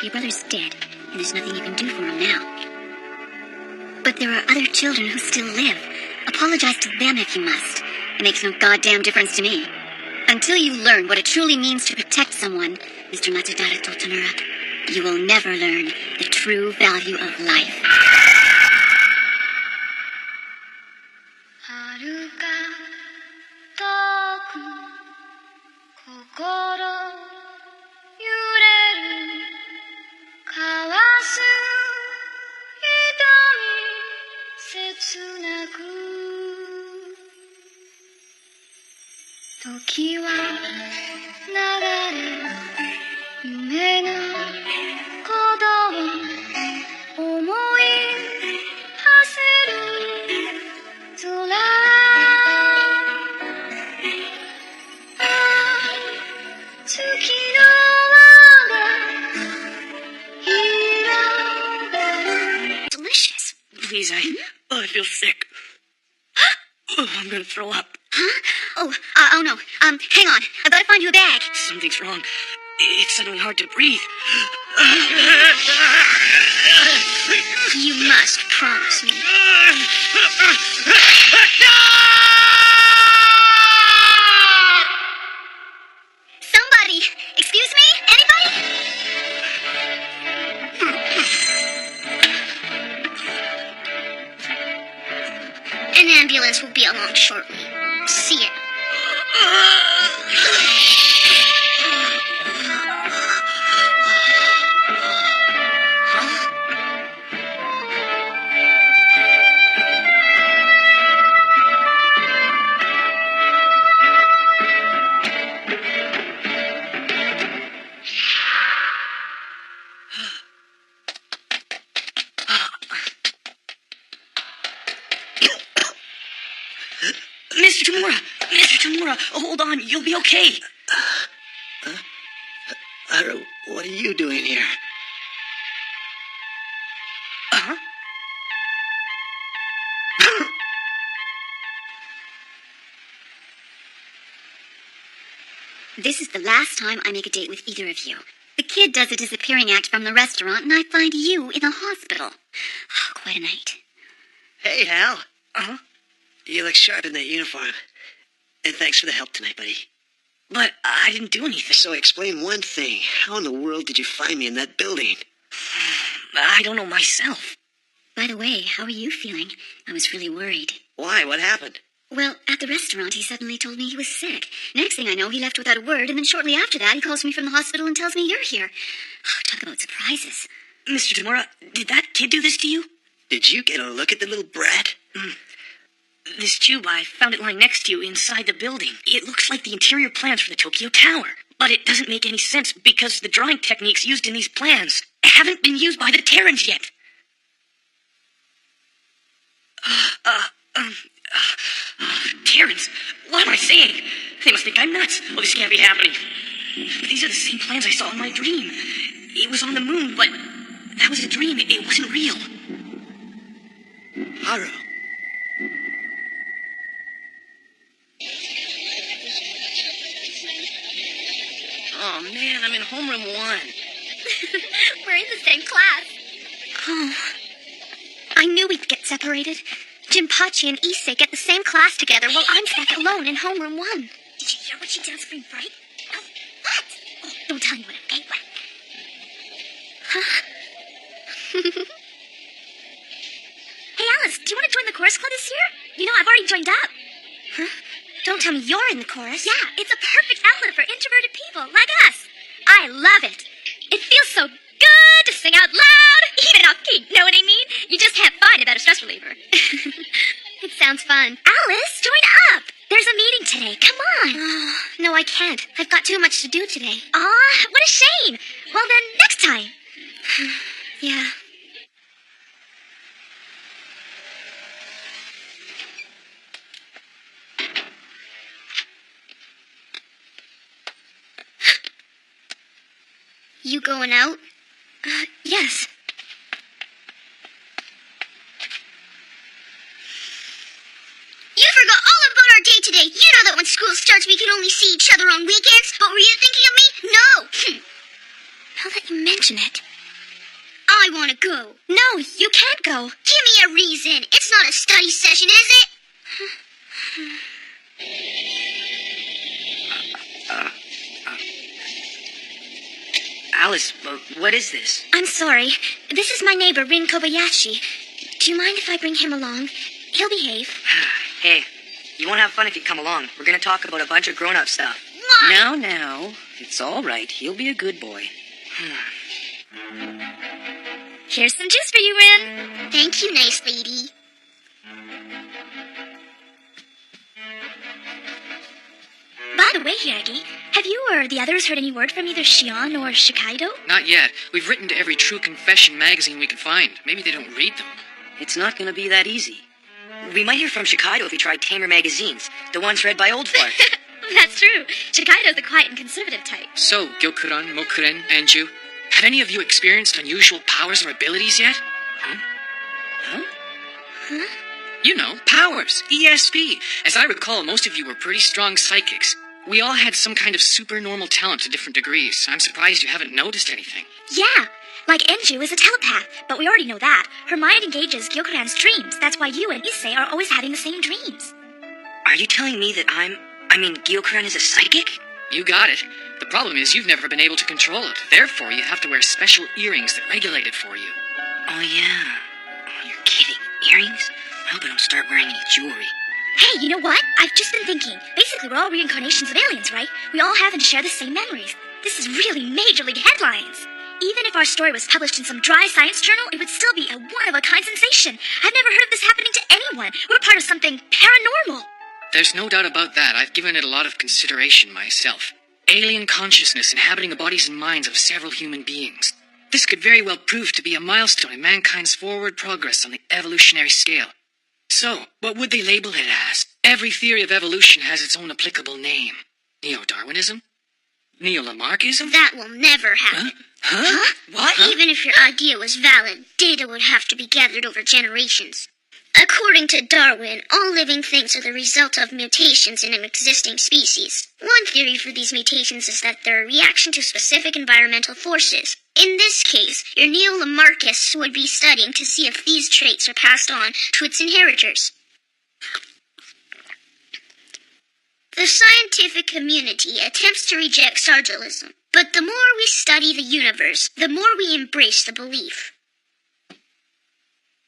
Your brother's dead, and there's nothing you can do for him now. But there are other children who still live. Apologize to them if you must. It makes no goddamn difference to me. Until you learn what it truly means to protect someone, Mr. Matsudara told Tamura, you will never learn the true value of life. Delicious. Please, I feel sick. Oh, I'm gonna throw up. Huh? Oh no. Hang on. I've got to find you a bag. Something's wrong. It's suddenly hard to breathe. You must promise me. Somebody! Excuse me? Anybody? An ambulance will be along shortly. See it. Mr. Tamura, hold on, you'll be okay. Haru, what are you doing here? Uh-huh. This is the last time I make a date with either of you. The kid does a disappearing act from the restaurant, and I find you in a hospital. Oh, quite a night. Hey, Hal. Uh-huh. You look sharp in that uniform. And thanks for the help tonight, buddy. But I didn't do anything. So explain one thing. How in the world did you find me in that building? I don't know myself. By the way, how are you feeling? I was really worried. Why? What happened? Well, at the restaurant, he suddenly told me he was sick. Next thing I know, he left without a word, and then shortly after that, he calls me from the hospital and tells me you're here. Oh, talk about surprises. Mr. Tamura, did that kid do this to you? Did you get a look at the little brat? This tube, I found it lying next to you inside the building. It looks like the interior plans for the Tokyo Tower. But it doesn't make any sense because the drawing techniques used in these plans haven't been used by the Terrans yet. Terrans? What am I saying? They must think I'm nuts. Oh, this can't be happening. These are the same plans I saw in my dream. It was on the moon, but that was a dream. It wasn't real. Haru. Oh, man, I'm in homeroom 1. We're in the same class. Oh, I knew we'd get separated. Jinpachi and Issei get the same class together while I'm stuck alone in homeroom 1. Did you hear what she did spring break? Oh, what? Oh, don't tell anyone, okay? What? Huh? Hey, Alice, do you want to join the chorus club this year? You know, I've already joined up. Huh? Don't tell me you're in the chorus. Yeah, it's a perfect outlet for introverted people like us. I love it. It feels so good to sing out loud, even off key. Know what I mean? You just can't find a better stress reliever. It sounds fun. Alice, join up. There's a meeting today. Come on. Oh, no, I can't. I've got too much to do today. Aw, what a shame. Well, then, next time. Yeah. You going out? Yes. You forgot all about our day today. You know that when school starts, we can only see each other on weekends. But were you thinking of me? No. Now that you mention it. I want to go. No, you can't go. Give me a reason. It's not a study session, is it? Alice, what is this? I'm sorry. This is my neighbor, Rin Kobayashi. Do you mind if I bring him along? He'll behave. Hey, you won't have fun if you come along. We're going to talk about a bunch of grown-up stuff. Now, it's all right. He'll be a good boy. Here's some juice for you, Rin. Thank you, nice lady. By the way, Hiragi, have you or the others heard any word from either Shion or Shikaido? Not yet. We've written to every True Confession magazine we can find. Maybe they don't read them. It's not going to be that easy. We might hear from Shikaido if we try Tamer magazines, the ones read by old folk. That's true. Shikaido's the quiet and conservative type. So, Gyokuran, Mokuren, Anju, have any of you experienced unusual powers or abilities yet? Huh? Huh? You know, powers. ESP. As I recall, most of you were pretty strong psychics. We all had some kind of supernormal talent to different degrees. I'm surprised you haven't noticed anything. Yeah, like Enju is a telepath, but we already know that. Her mind engages Gyokuran's dreams. That's why you and Issei are always having the same dreams. Are you telling me that Gyokuran is a psychic? You got it. The problem is you've never been able to control it. Therefore, you have to wear special earrings that regulate it for you. Oh, yeah. Oh, you're kidding. Earrings? I hope I don't start wearing any jewelry. Hey, you know what? I've just been thinking. Basically, we're all reincarnations of aliens, right? We all have and share the same memories. This is really major league headlines. Even if our story was published in some dry science journal, it would still be a one-of-a-kind sensation. I've never heard of this happening to anyone. We're part of something paranormal. There's no doubt about that. I've given it a lot of consideration myself. Alien consciousness inhabiting the bodies and minds of several human beings. This could very well prove to be a milestone in mankind's forward progress on the evolutionary scale. So, what would they label it as? Every theory of evolution has its own applicable name. Neo-Darwinism? Neo-Lamarckism? That will never happen. Huh? What? Even if your idea was valid, data would have to be gathered over generations. According to Darwin, all living things are the result of mutations in an existing species. One theory for these mutations is that they're a reaction to specific environmental forces. In this case, your Neo-Lamarckists would be studying to see if these traits are passed on to its inheritors. The scientific community attempts to reject Sargelism, but the more we study the universe, the more we embrace the belief.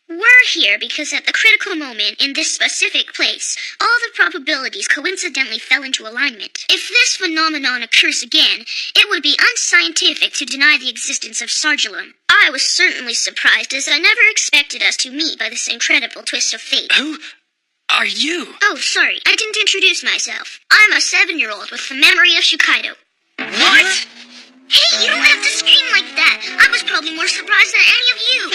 We're here because at the critical moment in this specific place, all the probabilities coincidentally fell into alignment. If this phenomenon occurs again, it would be unscientific to deny the existence of Sargelim. I was certainly surprised, as I never expected us to meet by this incredible twist of fate. Who are you? Oh, sorry, I didn't introduce myself. I'm a 7-year-old with the memory of Shukkaido. What? Hey, you don't have to scream like that. I was probably more surprised than any of you.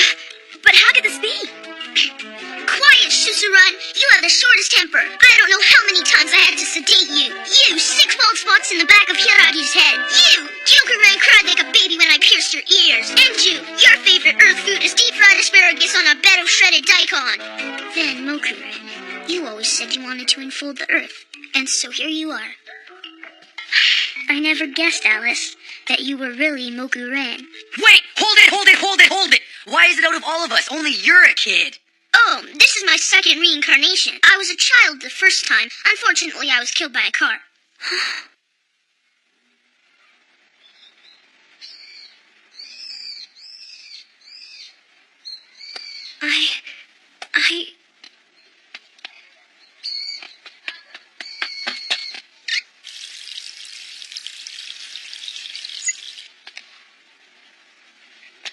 But how could this be? Quiet, Shusuran. You have the shortest temper. I don't know how many times I had to sedate you. You, 6 bald spots in the back of Hiragi's head. You, Gyokuran cried like a baby when I pierced your ears. Enju, your favorite earth food is deep-fried asparagus on a bed of shredded daikon. Then, Mokuran, you always said you wanted to enfold the earth. And so here you are. I never guessed, Alice, that you were really Mokuran. Wait! Hold it! Why is it out of all of us? Only you're a kid. Oh, this is my second reincarnation. I was a child the first time. Unfortunately, I was killed by a car.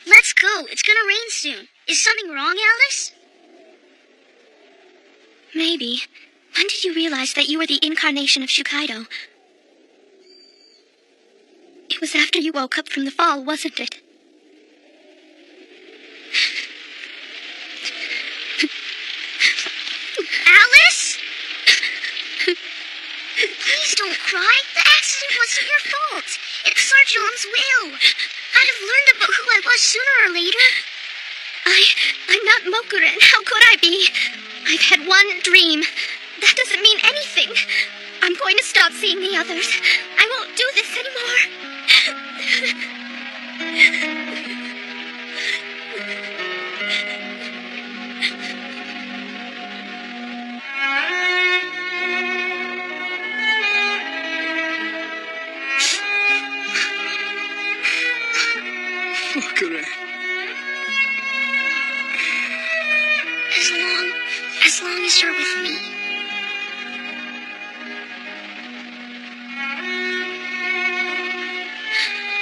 Let's go. It's gonna rain soon. Is something wrong, Alice? Maybe. When did you realize that you were the incarnation of Shukkaido? It was after you woke up from the fall, wasn't it? Alice? Please don't cry. The accident wasn't your fault. It's Sargelim's will. I'd have learned about who I was sooner or later. I'm not Mokuren. How could I be? I've had one dream. That doesn't mean anything. I'm going to stop seeing the others. I won't do this anymore. As long as you're with me.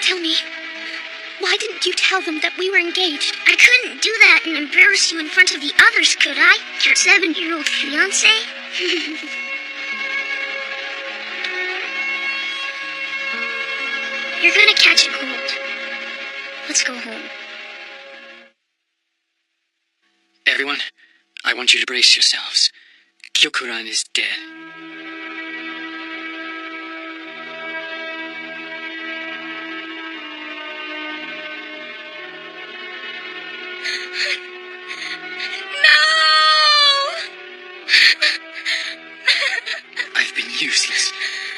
Tell me, why didn't you tell them that we were engaged? I couldn't do that and embarrass you in front of the others, could I? Your 7-year-old fiancé? You're gonna catch a cold. Let's go home. Everyone, I want you to brace yourselves. Gyokuran is dead. I've been useless.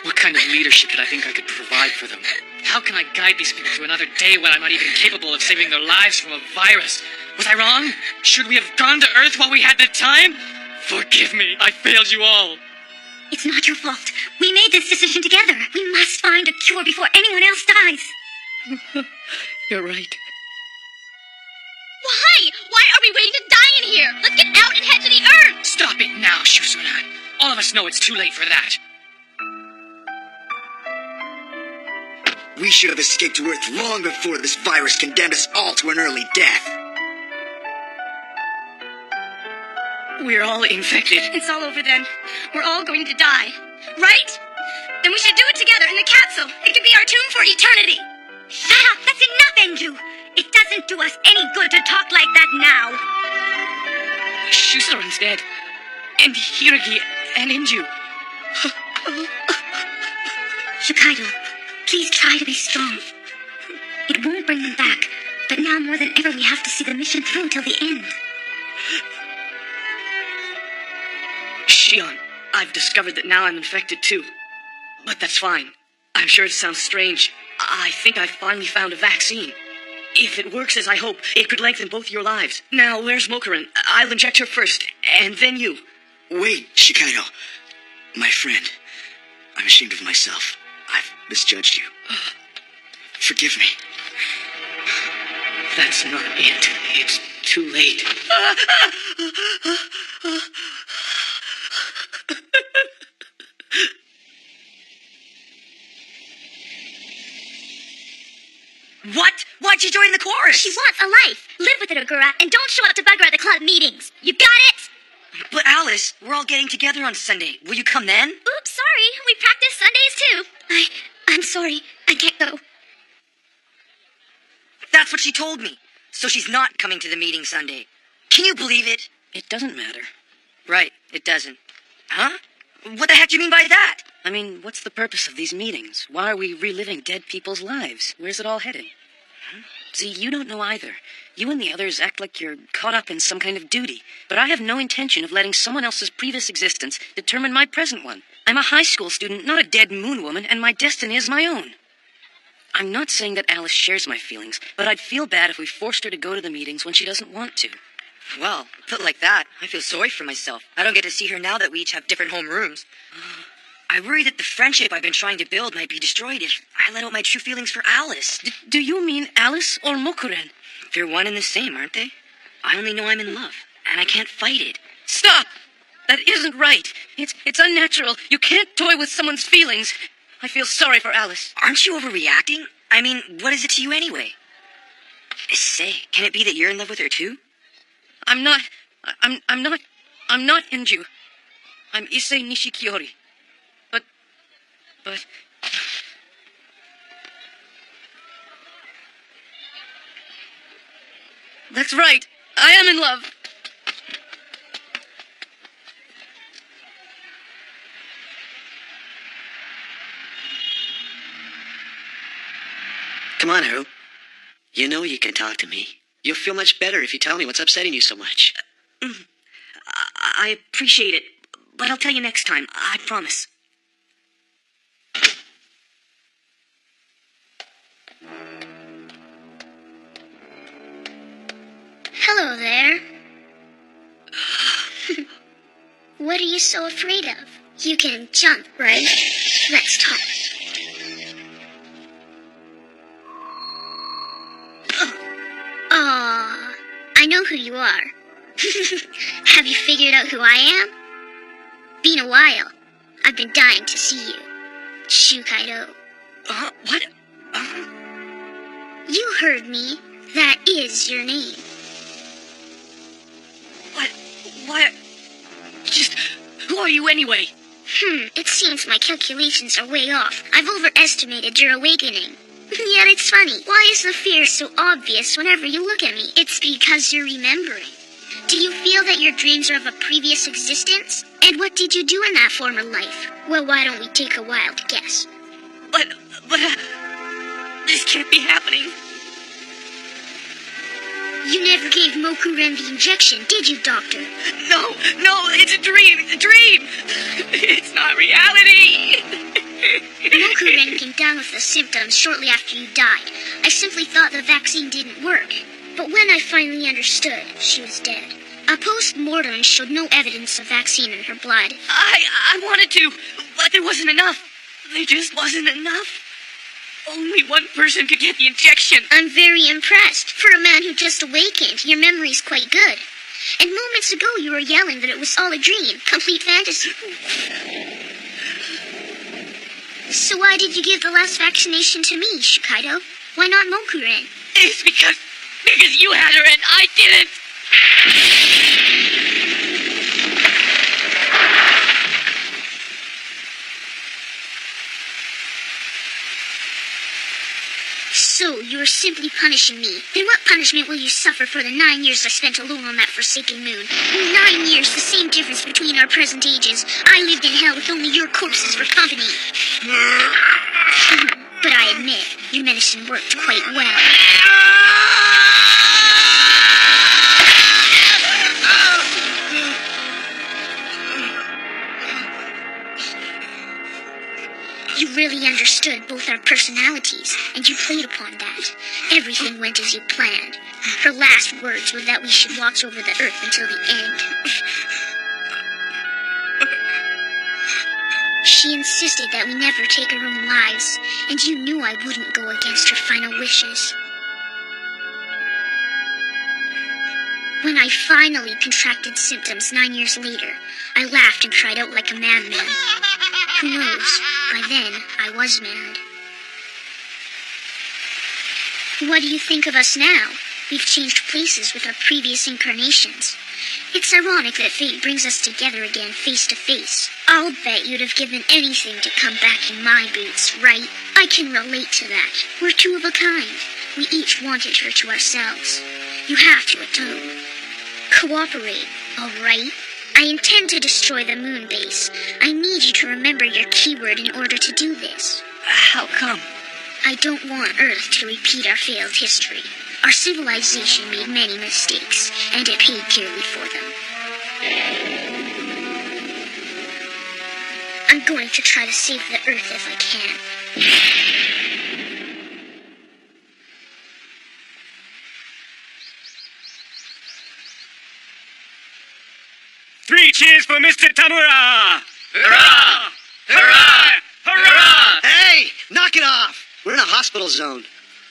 What kind of leadership did I think I could provide for them? How can I guide these people to another day when I'm not even capable of saving their lives from a virus? Was I wrong? Should we have gone to Earth while we had the time? Forgive me, I failed you all. It's not your fault. We made this decision together. We must find a cure before anyone else dies. You're right. Why? Why are we waiting to die in here? Let's get out and head to the Earth! Stop it now, Shusuran. All of us know it's too late for that. We should have escaped to Earth long before this virus condemned us all to an early death. We're all infected. It's all over then. We're all going to die. Right? Then we should do it together in the capsule. It could be our tomb for eternity. Shut up! That's enough, Enju! It doesn't do us any good to talk like that now. Shusuran's dead. And Hiragi and Inju. Shikaido, please try to be strong. It won't bring them back, but now more than ever we have to see the mission through till the end. Shion, I've discovered that now I'm infected too. But that's fine. I'm sure it sounds strange. I think I finally found a vaccine. If it works as I hope, it could lengthen both your lives. Now, where's Mokuren? I'll inject her first, and then you. Wait, Shikaido. My friend, I'm ashamed of myself. I've misjudged you. Forgive me. That's not it. It's too late. What? Why'd you join the chorus? She wants a life. Live with it, Ogura, and don't show up to bug her at the club meetings. You got it? But Alice, we're all getting together on Sunday. Will you come then? Oops, sorry. We practice Sundays too. I'm sorry. I can't go. That's what she told me. So she's not coming to the meeting Sunday. Can you believe it? It doesn't matter. Right, it doesn't. Huh? What the heck do you mean by that? I mean, what's the purpose of these meetings? Why are we reliving dead people's lives? Where's it all heading? See, you don't know either. You and the others act like you're caught up in some kind of duty. But I have no intention of letting someone else's previous existence determine my present one. I'm a high school student, not a dead moon woman, and my destiny is my own. I'm not saying that Alice shares my feelings, but I'd feel bad if we forced her to go to the meetings when she doesn't want to. Well, put like that, I feel sorry for myself. I don't get to see her now that we each have different homerooms. I worry that the friendship I've been trying to build might be destroyed if I let out my true feelings for Alice. Do you mean Alice or Mokuren? They're one and the same, aren't they? I only know I'm in love, and I can't fight it. Stop! That isn't right. It's unnatural. You can't toy with someone's feelings. I feel sorry for Alice. Aren't you overreacting? I mean, what is it to you anyway? Say, can it be that you're in love with her too? I'm not Inju. I'm Issei Nishikiori. But... That's right. I am in love. Come on, Haru. You know you can talk to me. You'll feel much better if you tell me what's upsetting you so much. I appreciate it, but I'll tell you next time. I promise. Hello there. What are you so afraid of? You can jump, right? Let's talk. Aw, I know who you are. Have you figured out who I am? Been a while. I've been dying to see you. Shukaido. What? You heard me. That is your name. Why? Just, who are you anyway? It seems my calculations are way off. I've overestimated your awakening. Yet it's funny. Why is the fear so obvious whenever you look at me? It's because you're remembering. Do you feel that your dreams are of a previous existence? And what did you do in that former life? Well, why don't we take a wild guess? But, this can't be happening. You never gave Mokuren the injection, did you, Doctor? No, it's a dream. It's a dream. It's not reality. Mokuren came down with the symptoms shortly after you died. I simply thought the vaccine didn't work. But when I finally understood, she was dead. A post-mortem showed no evidence of vaccine in her blood. I wanted to, but there wasn't enough. There just wasn't enough. Only one person could get the injection. I'm very impressed. For a man who just awakened, your memory's quite good. And moments ago you were yelling that it was all a dream, complete fantasy. So why did you give the last vaccination to me, Shikaido? Why not Mokuren? It's because you had her and I didn't. So, you are simply punishing me. Then what punishment will you suffer for the 9 years I spent alone on that forsaken moon? 9 years, the same difference between our present ages. I lived in hell with only your corpses for company. But I admit, your medicine worked quite well. You really understood both our personalities, and you played upon that. Everything went as you planned. Her last words were that we should watch over the earth until the end. She insisted that we never take our own lives, and you knew I wouldn't go against her final wishes. When I finally contracted symptoms 9 years later, I laughed and cried out like a madman. Who knows? By then, I was mad. What do you think of us now? We've changed places with our previous incarnations. It's ironic that fate brings us together again face to face. I'll bet you'd have given anything to come back in my boots, right? I can relate to that. We're two of a kind. We each wanted her to ourselves. You have to atone. Cooperate, all right? I intend to destroy the moon base. I need you to remember your keyword in order to do this. How come? I don't want Earth to repeat our failed history. Our civilization made many mistakes, and it paid dearly for them. I'm going to try to save the Earth if I can. 3 cheers for Mr. Tamura! Hurrah! Hurrah! Hurrah! Hey, knock it off. We're in a hospital zone.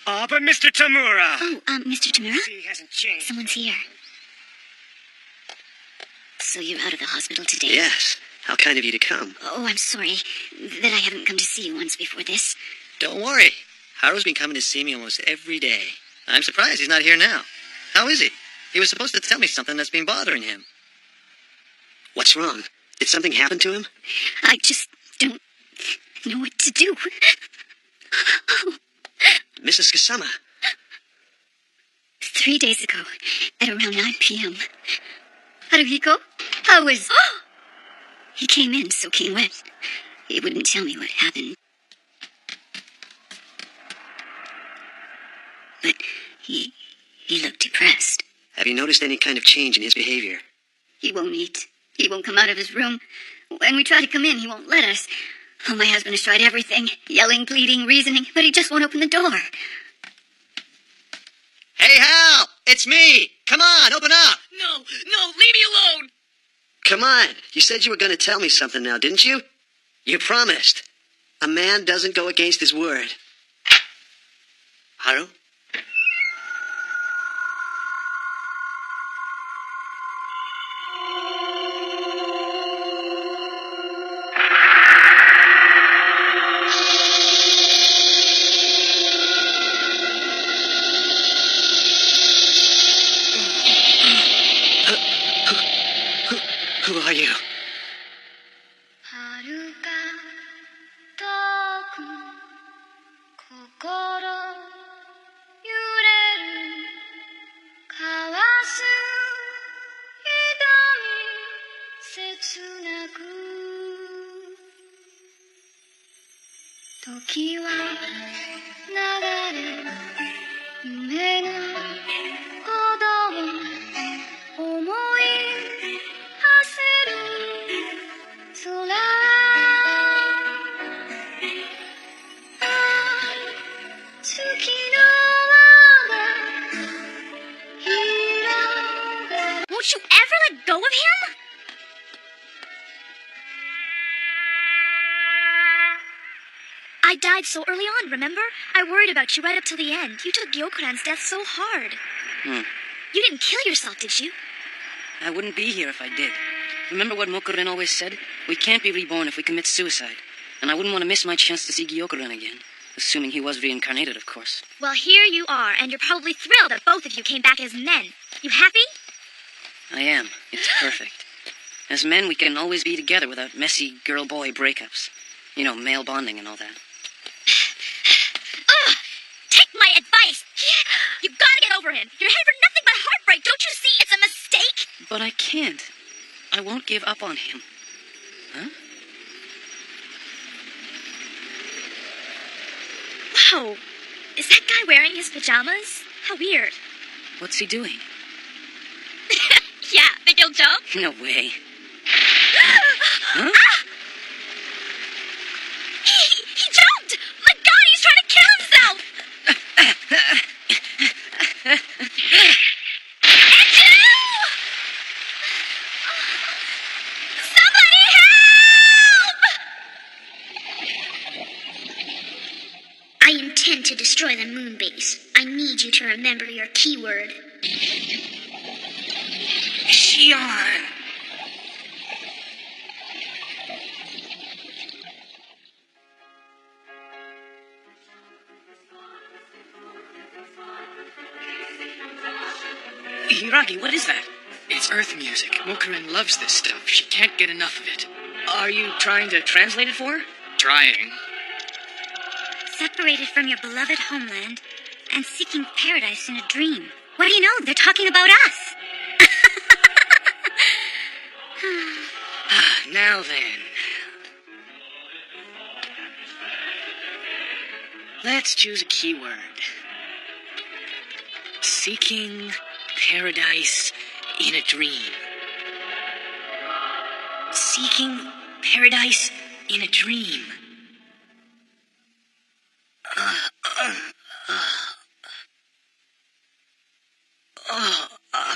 Oh, but Mr. Tamura. Oh, Mr. Tamura? He hasn't changed. Someone's here. So you're out of the hospital today? Yes. How kind of you to come. Oh, I'm sorry that I haven't come to see you once before this. Don't worry. Haru's been coming to see me almost every day. I'm surprised he's not here now. How is he? He was supposed to tell me something that's been bothering him. What's wrong? Did something happen to him? I just don't know what to do. Mrs. Kasama. 3 days ago, at around 9 p.m., Haruhiko, he came in soaking wet. He wouldn't tell me what happened. But he looked depressed. Have you noticed any kind of change in his behavior? He won't eat. He won't come out of his room. When we try to come in, he won't let us. Oh, my husband has tried everything. Yelling, pleading, reasoning, but he just won't open the door. Hey, Hal! It's me! Come on, open up! No, leave me alone! Come on. You said you were going to tell me something now, didn't you? You promised. A man doesn't go against his word. Haru? Who are you? Don't you ever let go of him? I died so early on, remember? I worried about you right up till the end. You took Gyokuran's death so hard. You didn't kill yourself, did you? I wouldn't be here if I did. Remember what Mokuren always said? We can't be reborn if we commit suicide. And I wouldn't want to miss my chance to see Gyokuran again. Assuming he was reincarnated, of course. Well, here you are, and you're probably thrilled that both of you came back as men. You happy? I am. It's perfect. As men, we can always be together without messy girl-boy breakups. You know, male bonding and all that. Ugh! Take my advice! You gotta get over him! You're headed for nothing but heartbreak! Don't you see? It's a mistake! But I can't. I won't give up on him. Huh? Whoa! Is that guy wearing his pajamas? How weird. What's he doing? Yeah, think he'll jump? No way. Huh? He jumped! My God, he's trying to kill himself! Andrew! Somebody help! I intend to destroy the moon base. I need you to remember your keyword. Shion! Hiragi, what is that? It's Earth music. Mokuren loves this stuff. She can't get enough of it. Are you trying to translate it for her? Trying. Separated from your beloved homeland and seeking paradise in a dream. What do you know? They're talking about us. Now then. Let's choose a keyword. Seeking paradise in a dream. Seeking paradise in a dream.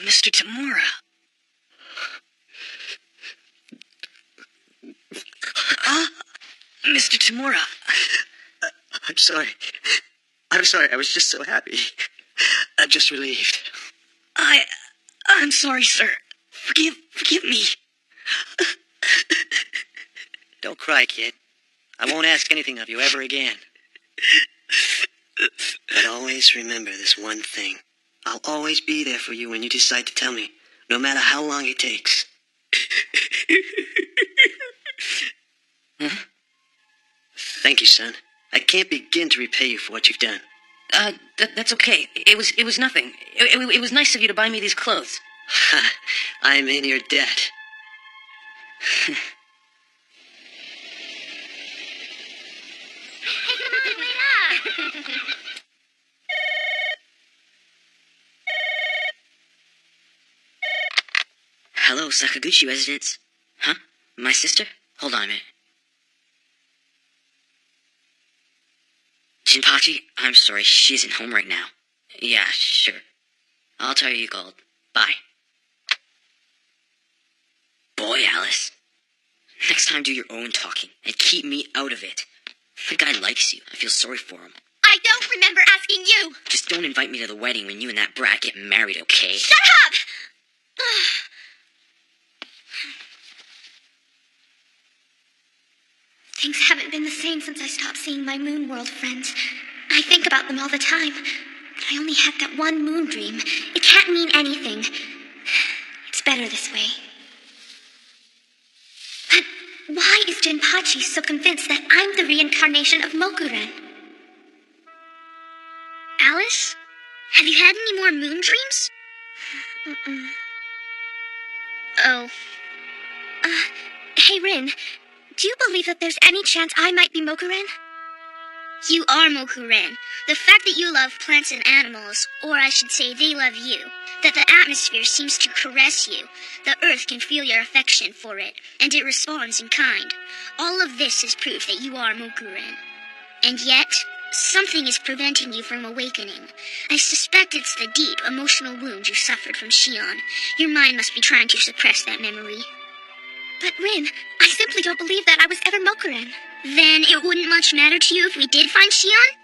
Mr. Tamura. Mr. Tamura. I'm sorry. I'm sorry. I was just so happy. I'm just relieved. I'm sorry, sir. Forgive me. Don't cry, kid. I won't ask anything of you ever again. But always remember this one thing. I'll always be there for you when you decide to tell me, no matter how long it takes. Huh? Thank you, son. I can't begin to repay you for what you've done. That's okay. It was nothing. It was nice of you to buy me these clothes. I'm in your debt. Hello, Sakaguchi residence. Huh? My sister? Hold on a minute. Jinpachi, I'm sorry, she isn't home right now. Yeah, sure. I'll tell her you called. Bye. Boy, Alice. Next time do your own talking, and keep me out of it. The guy likes you. I feel sorry for him. I don't remember asking you. Just don't invite me to the wedding when you and that brat get married, okay? Shut up! Things haven't been the same since I stopped seeing my moon world friends. I think about them all the time. But I only had that one moon dream. It can't mean anything. It's better this way. But why is Jinpachi so convinced that I'm the reincarnation of Mokuren? Alice? Have you had any more moon dreams? Mm-mm. Oh. Hey, Rin. Do you believe that there's any chance I might be Mokuren? You are Mokuren. The fact that you love plants and animals, or I should say they love you, that the atmosphere seems to caress you, the earth can feel your affection for it, and it responds in kind. All of this is proof that you are Mokuren. And yet, Something is preventing you from awakening. I suspect it's the deep, emotional wound you suffered from Shion. Your mind must be trying to suppress that memory. But Rin, I simply don't believe that I was ever Mokuren. Then it wouldn't much matter to you if we did find Shion?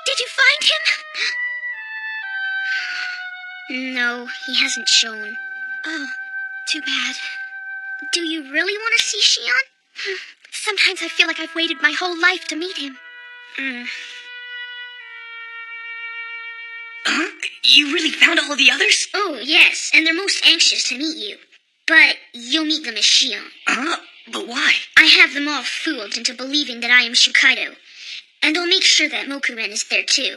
Did you find him? No, he hasn't shown. Oh, too bad. Do you really want to see Shion? Sometimes I feel like I've waited my whole life to meet him. Huh? You really found all of the others? Oh, yes, and they're most anxious to meet you. But you'll meet them as Shion. But why? I have them all fooled into believing that I am Shukaido. And I'll make sure that Mokuren is there too.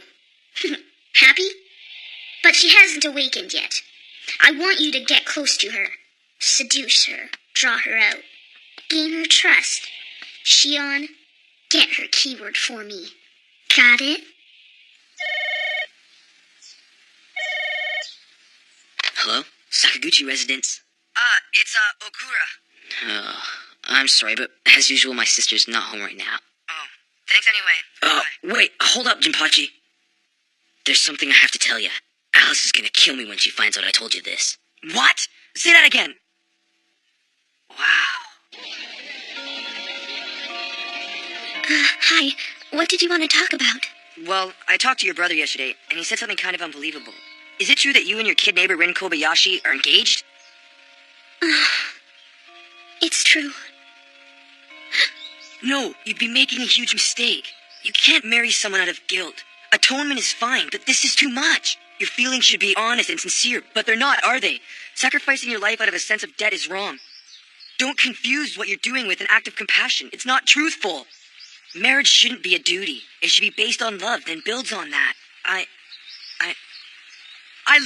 Happy? But she hasn't awakened yet. I want you to get close to her. Seduce her. Draw her out. Gain her trust. Shion, get her keyword for me. Got it? Hello? Sakaguchi residence? It's, Ogura. Oh, I'm sorry, but as usual, my sister's not home right now. Oh, thanks anyway. Wait, hold up, Jinpachi. There's something I have to tell you. Alice is gonna kill me when she finds out I told you this. What? Say that again. Wow. Hi. What did you want to talk about? Well, I talked to your brother yesterday, and he said something kind of unbelievable. Is it true that you and your kid neighbor Rin Kobayashi are engaged? It's true. No, you'd be making a huge mistake. You can't marry someone out of guilt. Atonement is fine, but this is too much. Your feelings should be honest and sincere, but they're not, are they? Sacrificing your life out of a sense of debt is wrong. Don't confuse what you're doing with an act of compassion. It's not truthful. Marriage shouldn't be a duty. It should be based on love, then builds on that. I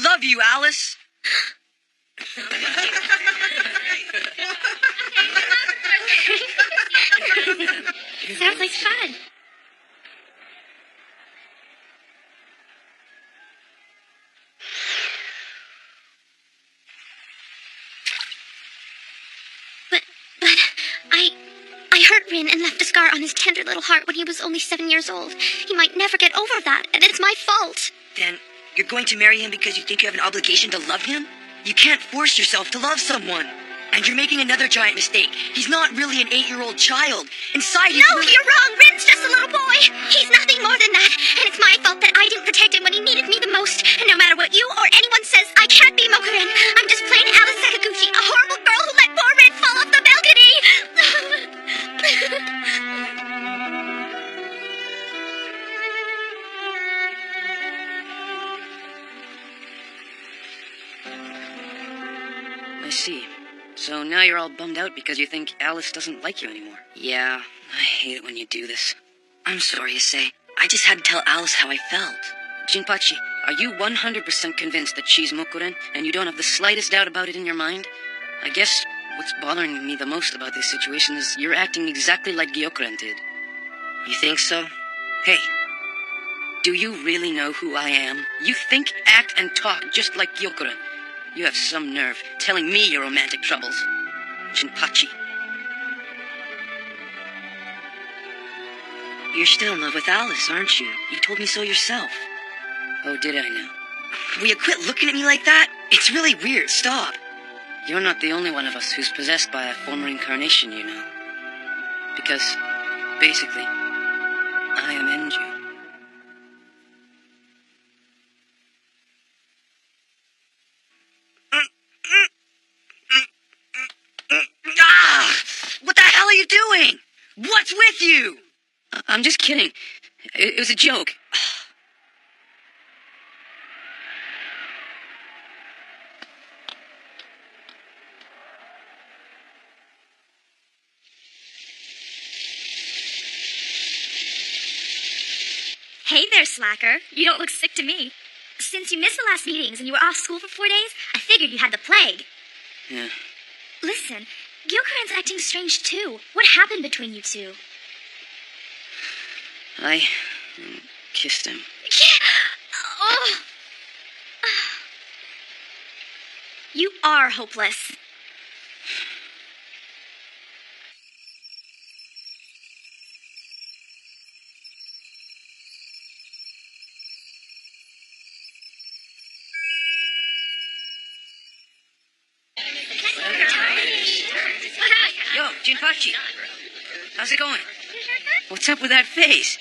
love you, Alice! Sounds like fun. But I hurt Rin and left a scar on his tender little heart when he was only 7 years old. He might never get over that, and it's my fault. Then you're going to marry him because you think you have an obligation to love him? You can't force yourself to love someone. And you're making another giant mistake. He's not really an 8-year-old child. Inside he's No, you're wrong. Rin's just a little boy. He's nothing more than that. And it's my fault that I didn't protect him when he needed me the most. And no matter what you or anyone says, I can't be Mokuren. I'm just plain Alice Sakaguchi, a horrible girl who let poor Rin fall off the balcony. I see. So now you're all bummed out because you think Alice doesn't like you anymore. Yeah. I hate it when you do this. I'm sorry, Issei. I just had to tell Alice how I felt. Jinpachi, are you 100% convinced that she's Mokuren, and you don't have the slightest doubt about it in your mind? I guess what's bothering me the most about this situation is you're acting exactly like Gyokuren did. You think so? Hey, do you really know who I am? You think, act, and talk just like Gyokuren. You have some nerve telling me your romantic troubles. Jinpachi. You're still in love with Alice, aren't you? You told me so yourself. Oh, did I now? Will you quit looking at me like that? It's really weird. Stop. You're not the only one of us who's possessed by a former incarnation, you know. Because, basically, I am Enju. What the hell are you doing? What's with you? I'm just kidding. It was a joke. Hey there, slacker. You don't look sick to me. Since you missed the last meetings and you were off school for 4 days, I figured you had the plague. Yeah. Listen, Gyokuren's acting strange too. What happened between you two? I kissed him. Oh. You are hopeless. Jinpachi, how's it going? What's up with that face?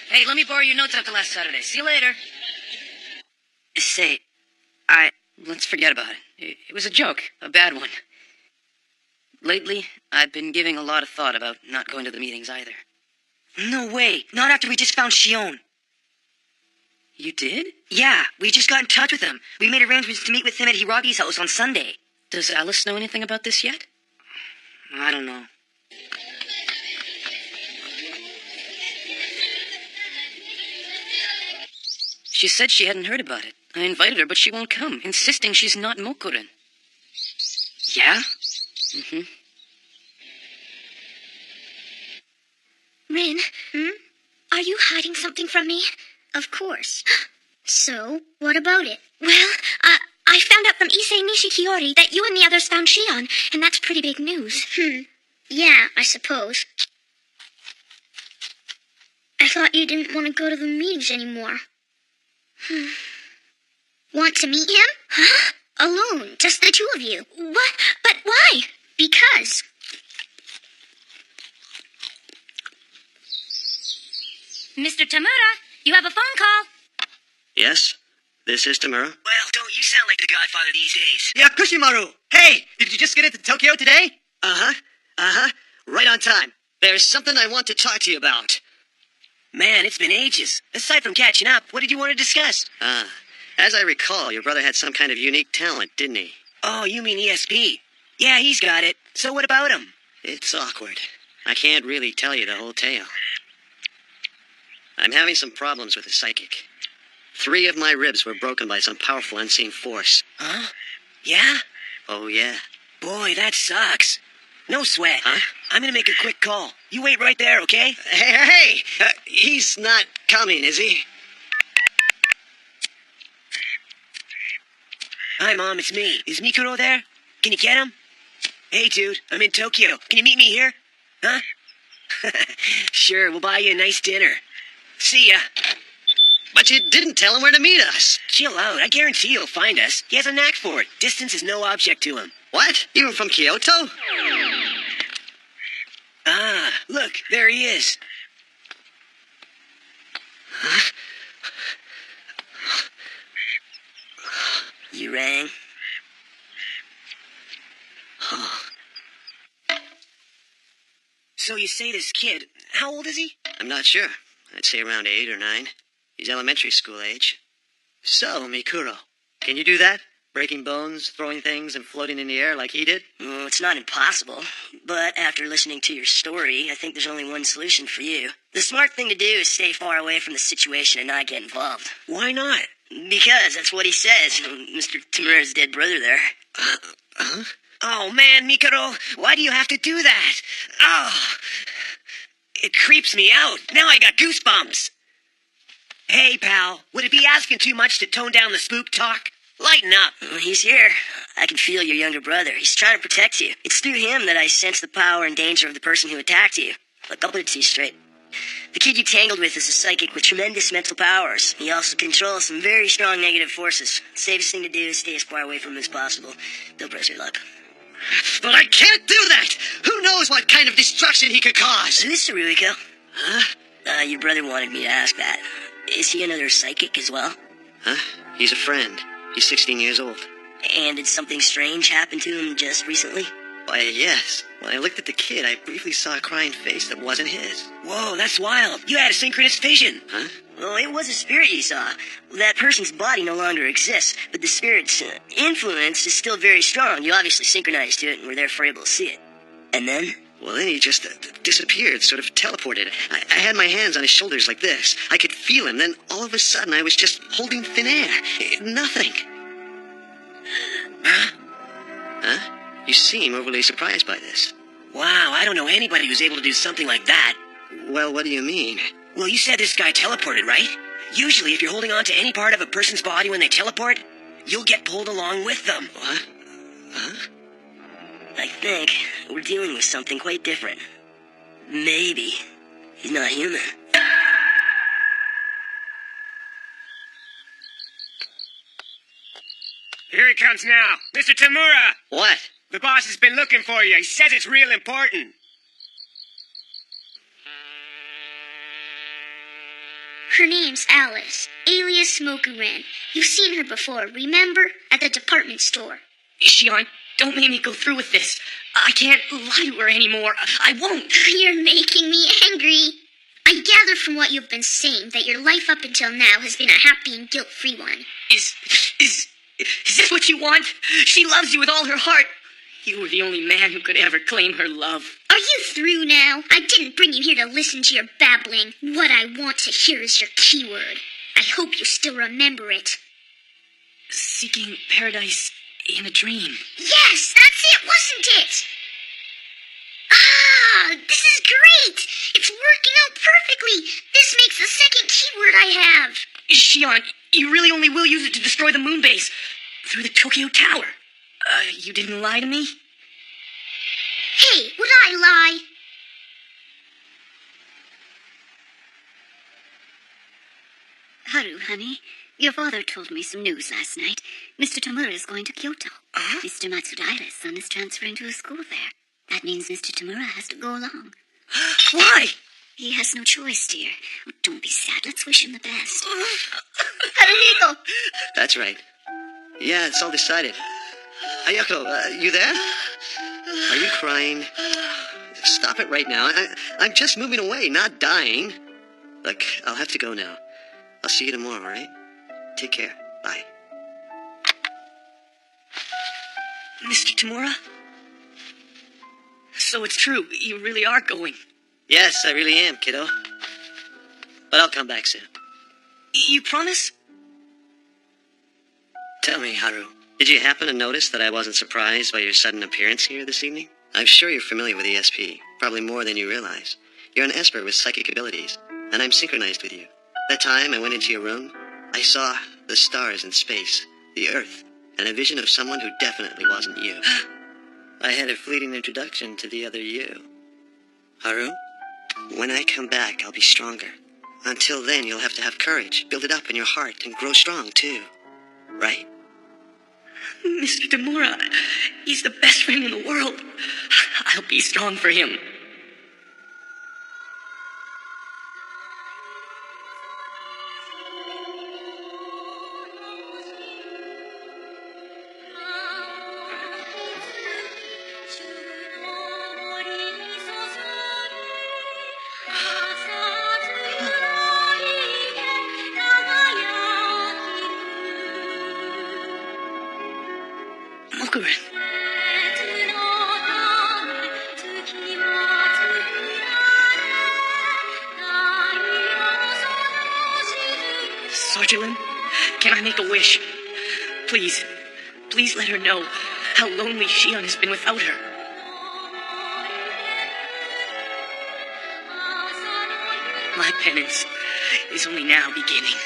Hey, let me borrow your notes after last Saturday. See you later. Say, Let's forget about it. It was a joke. A bad one. Lately, I've been giving a lot of thought about not going to the meetings either. No way. Not after we just found Shion. You did? Yeah, we just got in touch with him. We made arrangements to meet with him at Hiragi's house on Sunday. Does Alice know anything about this yet? I don't know. She said she hadn't heard about it. I invited her, but she won't come, insisting she's not Mokuren. Yeah? Mm-hmm. Rin, are you hiding something from me? Of course. So, what about it? Well, I found out from Issei Nishikiori that you and the others found Shion, and that's pretty big news. Yeah, I suppose. I thought you didn't want to go to the meetings anymore. Want to meet him? Huh? Alone, just the two of you. What? But why? Because. Mr. Tamura, you have a phone call. Yes? This is Tamura? Well, don't you sound like the Godfather these days. Yeah, Kushimaru. Hey, did you just get into Tokyo today? Right on time. There's something I want to talk to you about. Man, it's been ages. Aside from catching up, what did you want to discuss? As I recall, your brother had some kind of unique talent, didn't he? Oh, you mean ESP. Yeah, he's got it. So what about him? It's awkward. I can't really tell you the whole tale. I'm having some problems with the psychic. 3 of my ribs were broken by some powerful unseen force. Huh? Yeah? Oh, yeah. Boy, that sucks. No sweat. Huh? I'm gonna make a quick call. You wait right there, okay? Hey! He's not coming, is he? Hi, Mom, it's me. Is Mikuro there? Can you get him? Hey, dude, I'm in Tokyo. Can you meet me here? Huh? Sure, we'll buy you a nice dinner. See ya. But you didn't tell him where to meet us. Chill out. I guarantee he'll find us. He has a knack for it. Distance is no object to him. What? Even from Kyoto? Ah, look, there he is. Huh? You rang? Oh. So you say this kid, how old is he? I'm not sure. I'd say around 8 or 9. He's elementary school age. So, Mikuro, can you do that? Breaking bones, throwing things, and floating in the air like he did? Well, it's not impossible, but after listening to your story, I think there's only one solution for you. The smart thing to do is stay far away from the situation and not get involved. Why not? Because that's what he says, Mr. Tamura's dead brother there. Huh? Oh, man, Mikuro, why do you have to do that? Oh, it creeps me out. Now I got goosebumps. Hey, pal, would it be asking too much to tone down the spook talk? Lighten up. Well, he's here. I can feel your younger brother. He's trying to protect you. It's through him that I sense the power and danger of the person who attacked you. Look, I'll put it to you straight. The kid you tangled with is a psychic with tremendous mental powers. He also controls some very strong negative forces. The safest thing to do is stay as far away from him as possible. Don't press your luck. But I can't do that! Who knows what kind of destruction he could cause? Mr. Ruiko. Huh? Your brother wanted me to ask that. Is he another psychic as well? Huh? He's a friend. He's 16 years old. And did something strange happen to him just recently? Why, yes. When I looked at the kid, I briefly saw a crying face that wasn't his. Whoa, that's wild. You had a synchronous vision. Huh? Well, it was a spirit you saw. That person's body no longer exists, but the spirit's influence is still very strong. You obviously synchronized to it and were therefore able to see it. And then? Well, then he just disappeared, sort of teleported. I had my hands on his shoulders like this. I could feel him. Then all of a sudden, I was just holding thin air. Nothing. Huh? You seem overly surprised by this. Wow, I don't know anybody who's able to do something like that. Well, what do you mean? Well, you said this guy teleported, right? Usually, if you're holding on to any part of a person's body when they teleport, you'll get pulled along with them. What? Huh? I think we're dealing with something quite different. Maybe he's not human. Here he comes now. Mr. Tamura! What? The boss has been looking for you. He says it's real important. Her name's Alice, alias Smokerin. You've seen her before, remember? At the department store. Shion, don't make me go through with this. I can't lie to her anymore. I won't. You're making me angry. I gather from what you've been saying that your life up until now has been a happy and guilt-free one. Is this what you want? She loves you with all her heart. You were the only man who could ever claim her love. Are you through now? I didn't bring you here to listen to your babbling. What I want to hear is your keyword. I hope you still remember it. Seeking paradise in a dream. Yes, that's it, wasn't it? Ah, this is great. It's working out perfectly. This makes the second keyword I have. Shion, you really only will use it to destroy the moon base through the Tokyo Tower. You didn't lie to me? Hey, would I lie? Haru, honey, your father told me some news last night. Mr. Tamura is going to Kyoto. Mr. Matsudaira's son is transferring to a school there. That means Mr. Tamura has to go along. Why? He has no choice, dear. Don't be sad. Let's wish him the best. Haruhiko! That's right. Yeah, it's all decided. Ayako, you there? Are you crying? Stop it right now. I'm just moving away, not dying. Look, I'll have to go now. I'll see you tomorrow, all right? Take care. Bye. Mr. Tamura? So it's true. You really are going. Yes, I really am, kiddo. But I'll come back soon. You promise? Tell me, Haru, did you happen to notice that I wasn't surprised by your sudden appearance here this evening? I'm sure you're familiar with ESP, probably more than you realize. You're an Esper with psychic abilities, and I'm synchronized with you. That time I went into your room, I saw the stars in space, the Earth, and a vision of someone who definitely wasn't you. I had a fleeting introduction to the other you. Haru, when I come back, I'll be stronger. Until then, you'll have to have courage, build it up in your heart, and grow strong, too. Right? Mr. Tamura, he's the best friend in the world. I'll be strong for him. Mokurin. Sergeant Lin, can I make a wish? Please, please let her know how lonely Shion has been without her. My penance is only now beginning.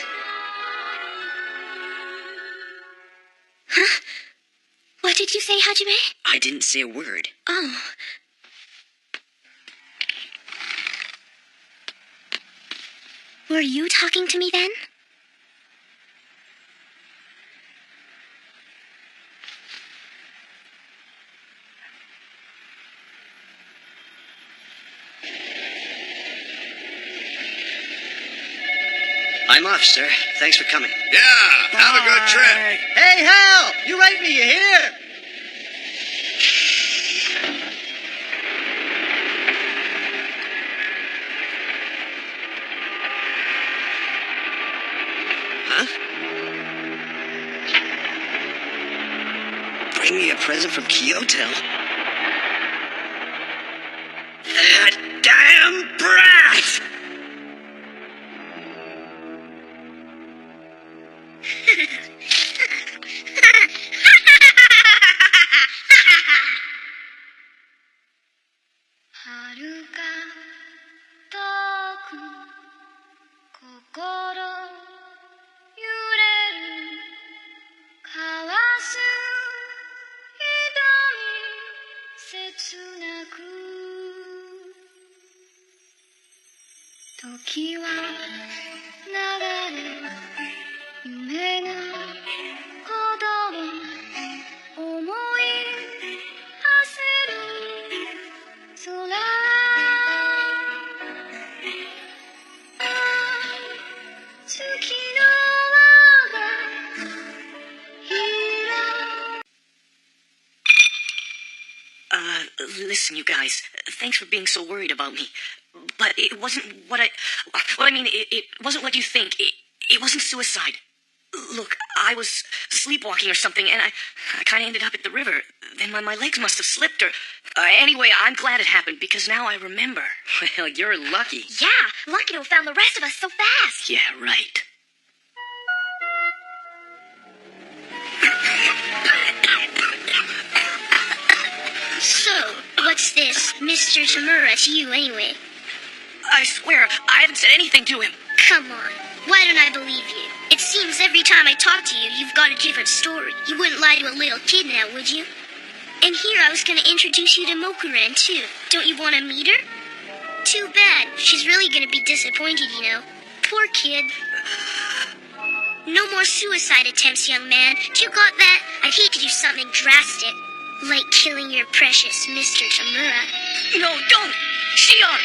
Huh? What did you say, Hajime? I didn't say a word. Oh. Were you talking to me then? I'm off, sir. Thanks for coming. Yeah, have a good trip. Hey, Hal! You write me, you hear? Huh? Bring me a present from Kyoto? That damn brat! Listen, you guys, thanks for being so worried about me. But it wasn't it wasn't what you think. It wasn't suicide. Look, I was sleepwalking or something, and I kind of ended up at the river. Then my legs must have slipped, or... anyway, I'm glad it happened, because now I remember. Well, you're lucky. Yeah, lucky to have found the rest of us so fast. Yeah, right. So, what's this, Mr. Tamura, to you anyway? I swear, I haven't said anything to him. Come on, why don't I believe you? It seems every time I talk to you, you've got a different story. You wouldn't lie to a little kid now, would you? And here I was going to introduce you to Mokuren, too. Don't you want to meet her? Too bad. She's really going to be disappointed, you know. Poor kid. No more suicide attempts, young man. Do you got that? I'd hate to do something drastic, like killing your precious Mr. Tamura. No, don't! Shion!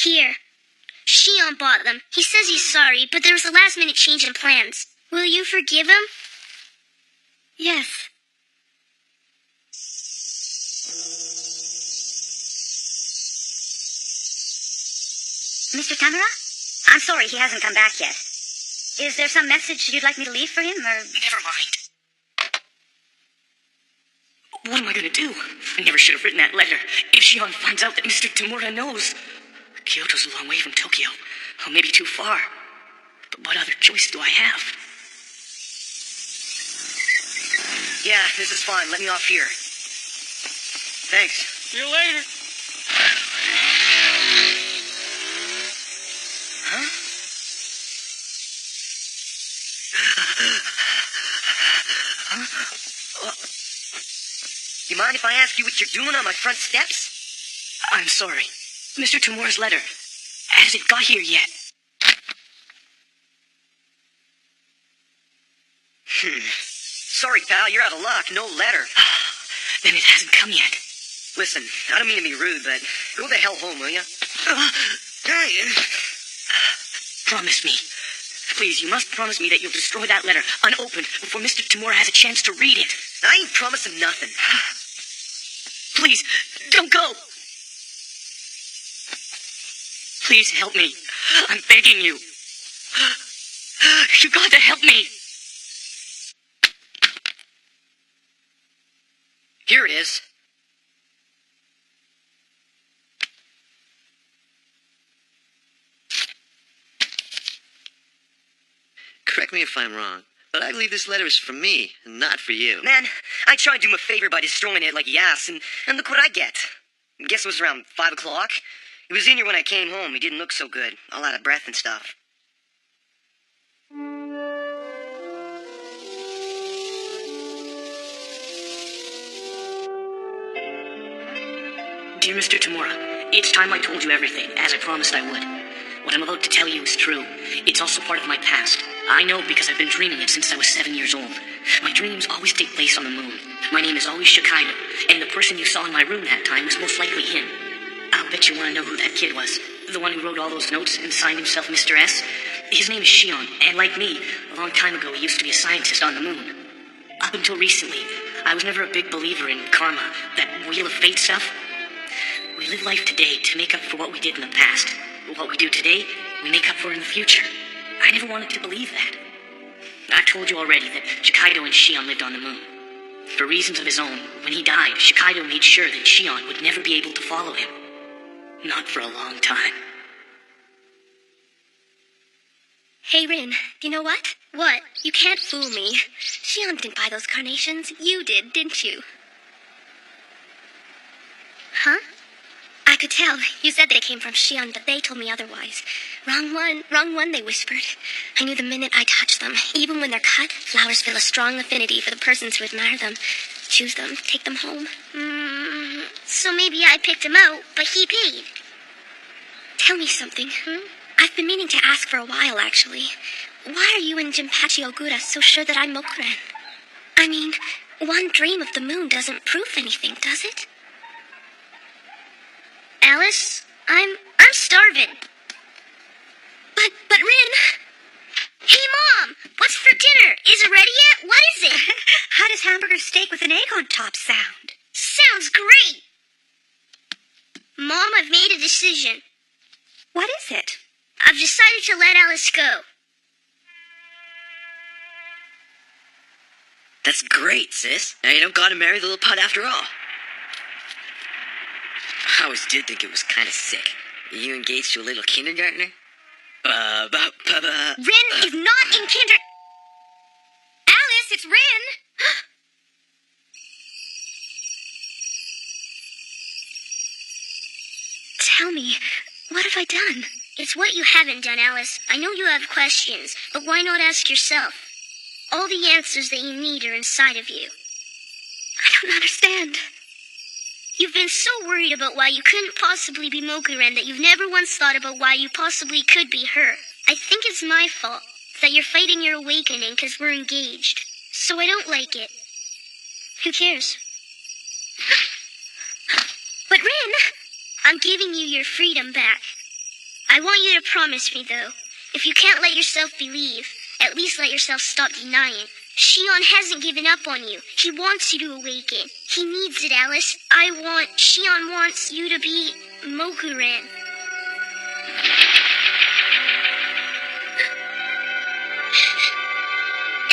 Here. Shion bought them. He says he's sorry, but there was a last-minute change in plans. Will you forgive him? Yes. Mr. Tamura? I'm sorry he hasn't come back yet. Is there some message you'd like me to leave for him, or... Never mind. What am I gonna do? I never should have written that letter. If Shion finds out that Mr. Tamura knows... Kyoto's a long way from Tokyo. Or maybe too far. But what other choice do I have? Yeah, this is fine. Let me off here. Thanks. See you later. Huh? You mind if I ask you what you're doing on my front steps? I'm sorry. Mr. Tamura's letter. Has it got here yet? Sorry, pal, you're out of luck. No letter. Then it hasn't come yet. Listen, I don't mean to be rude, but go the hell home, will you? Promise me. Please, you must promise me that you'll destroy that letter unopened before Mr. Tamura has a chance to read it. I ain't promising nothing. Please, don't go. Please help me. I'm begging you. You got to help me. Here it is. Correct me if I'm wrong, but I believe this letter is for me, and not for you. Man, I tried to do him a favor by destroying it like Yas, and look what I get. Guess it was around 5 o'clock. He was in here when I came home. He didn't look so good. All out of breath and stuff. Dear Mr. Tamura, it's time I told you everything, as I promised I would. What I'm about to tell you is true. It's also part of my past. I know because I've been dreaming it since I was 7 years old. My dreams always take place on the moon. My name is always Shikaido, and the person you saw in my room that time was most likely him. I'll bet you want to know who that kid was. The one who wrote all those notes and signed himself Mr. S. His name is Shion, and like me, a long time ago he used to be a scientist on the moon. Up until recently, I was never a big believer in karma, that Wheel of Fate stuff. We live life today to make up for what we did in the past. What we do today, we make up for in the future. I never wanted to believe that. I've told you already that Shikaido and Shion lived on the moon. For reasons of his own, when he died, Shikaido made sure that Shion would never be able to follow him. Not for a long time. Hey, Rin, you know what? What? You can't fool me. Shion didn't buy those carnations. You did, didn't you? Huh? I could tell. You said they came from Shion, but they told me otherwise. Wrong one, they whispered. I knew the minute I touched them. Even when they're cut, flowers feel a strong affinity for the persons who admire them. Choose them, take them home. So maybe I picked him out, but he paid. Tell me something. I've been meaning to ask for a while, actually. Why are you and Jinpachi Ogura so sure that I'm Mokuren? I mean, one dream of the moon doesn't prove anything, does it? Alice, I'm starving. But Rin... Hey, Mom! What's for dinner? Is it ready yet? What is it? How does hamburger steak with an egg on top sound? Sounds great! Mom, I've made a decision. What is it? I've decided to let Alice go. That's great, sis. Now you don't gotta marry the little putt after all. I always did think it was kind of sick. You engaged to a little kindergartner? Rin is not in kinder... Alice, it's Rin! Tell me, what have I done? It's what you haven't done, Alice. I know you have questions, but why not ask yourself? All the answers that you need are inside of you. I don't understand. You've been so worried about why you couldn't possibly be Mokuren that you've never once thought about why you possibly could be her. I think it's my fault that you're fighting your awakening because we're engaged. So I don't like it. Who cares? But Rin... I'm giving you your freedom back. I want you to promise me, though, if you can't let yourself believe, at least let yourself stop denying. Shion hasn't given up on you. He wants you to awaken. He needs it, Alice. Shion wants you to be Mokuren.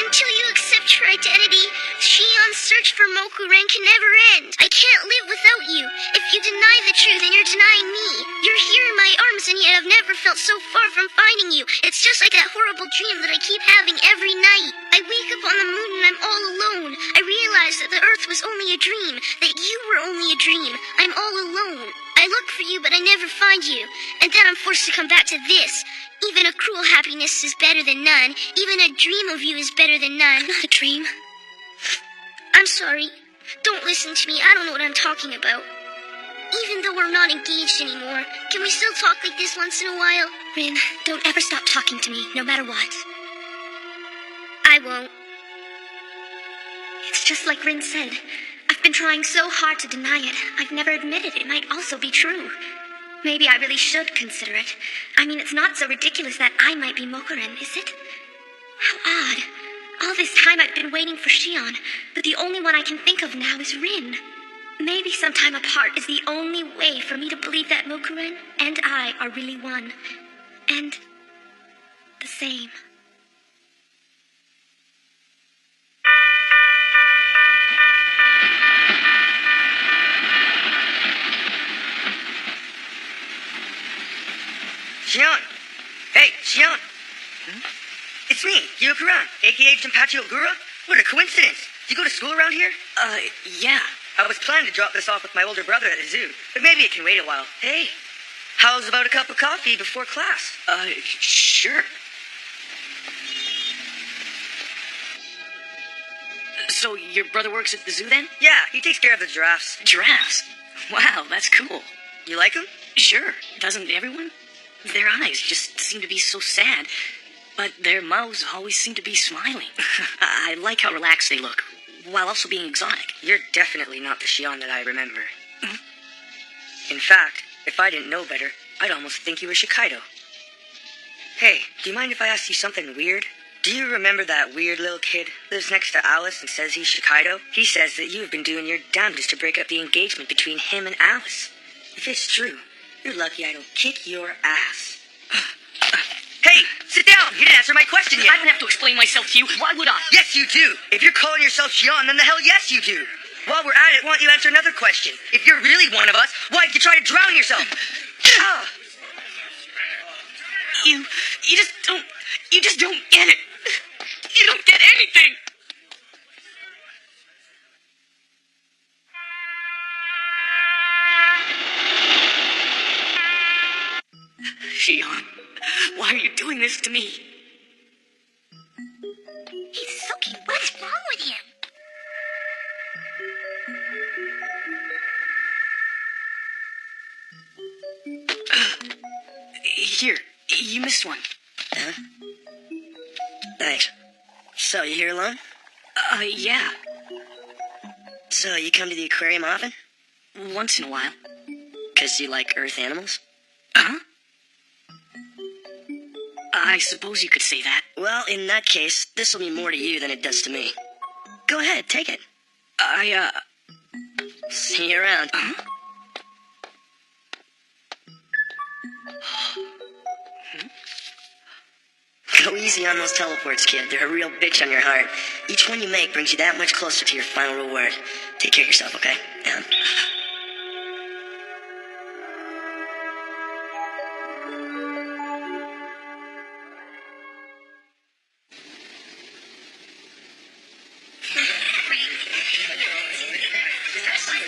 Until you accept your identity, Shion's search for Mokuren can never end. I can't live without you. If you deny the truth, then you're denying me. You're here in my arms, and yet I've never felt so far from finding you. It's just like that horrible dream that I keep having every night. I wake up on the moon and I'm all alone. I realize that the earth was only a dream, that you were only a dream. I'm all alone. I look for you, but I never find you. And then I'm forced to come back to this. Even a cruel happiness is better than none. Even a dream of you is better than none. Not a dream. I'm sorry. Don't listen to me. I don't know what I'm talking about. Even though we're not engaged anymore, can we still talk like this once in a while? Rin, don't ever stop talking to me, no matter what. I won't. It's just like Rin said. I've been trying so hard to deny it. I've never admitted it might also be true. Maybe I really should consider it. I mean, it's not so ridiculous that I might be Mokuren, is it? How odd. All this time I've been waiting for Shion, but the only one I can think of now is Rin. Maybe sometime apart is the only way for me to believe that Mokuren and I are really one. And the same. Shion! Hey, Shion! It's me, Gyokuran, a.k.a. Jinpachi Ogura. What a coincidence! Do you go to school around here? Yeah. I was planning to drop this off with my older brother at the zoo, but maybe it can wait a while. Hey, how's about a cup of coffee before class? Sure. So your brother works at the zoo then? Yeah, he takes care of the giraffes. Giraffes? Wow, that's cool. You like them? Sure. Doesn't everyone? Their eyes just seem to be so sad, but their mouths always seem to be smiling. I like how relaxed they look, while also being exotic. You're definitely not the Shion that I remember. In fact, if I didn't know better, I'd almost think you were Shikaido. Hey, do you mind if I ask you something weird? Do you remember that weird little kid who lives next to Alice and says he's Shikaido? He says that you have been doing your damnedest to break up the engagement between him and Alice. If it's true, you're lucky I don't kick your ass. Hey, sit down! You didn't answer my question yet! I don't have to explain myself to you. Why would I? Yes, you do! If you're calling yourself Shion, then the hell yes, you do! While we're at it, why don't you answer another question? If you're really one of us, why did you try to drown yourself? You just don't get it. You don't get anything. Shion, why are you doing this to me? He's so cute. What's wrong with him? Here, you missed one. Huh? Thanks. So, you here alone? Yeah. So, you come to the aquarium often? Once in a while. 'Cause you like earth animals? Huh? I suppose you could say that. Well, in that case, this will mean more to you than it does to me. Go ahead, take it. See you around. Go easy on those teleports, kid. They're a real bitch on your heart. Each one you make brings you that much closer to your final reward. Take care of yourself, okay? Down.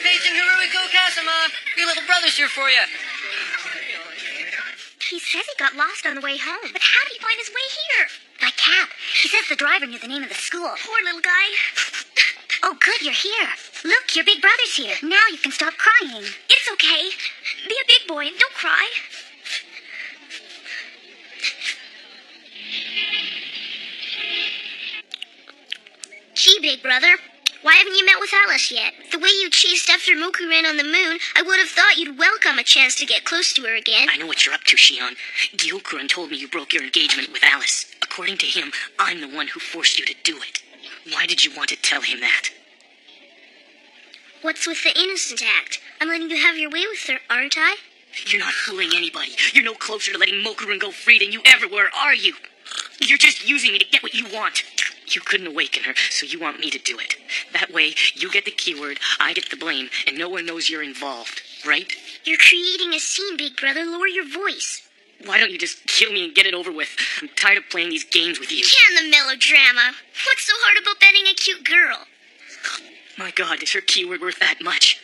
Peyton Haruiko Kasama, your little brother's here for you. He says he got lost on the way home, but how did he find his way here? By cab. He says the driver knew the name of the school. Poor little guy. Oh, good, you're here. Look, your big brother's here. Now you can stop crying. It's okay. Be a big boy and don't cry. Gee, big brother, why haven't you met with Alice yet? The way you chased after Mokuren on the moon, I would have thought you'd welcome a chance to get close to her again. I know what you're up to, Shion. Gyokuran told me you broke your engagement with Alice. According to him, I'm the one who forced you to do it. Why did you want to tell him that? What's with the innocent act? I'm letting you have your way with her, aren't I? You're not fooling anybody. You're no closer to letting Mokuren go free than you ever were, are you? You're just using me to get what you want. You couldn't awaken her, so you want me to do it. That way, you get the keyword, I get the blame, and no one knows you're involved, right? You're creating a scene, big brother. Lower your voice. Why don't you just kill me and get it over with? I'm tired of playing these games with you. Can the melodrama. What's so hard about betting a cute girl? My God, is her keyword worth that much?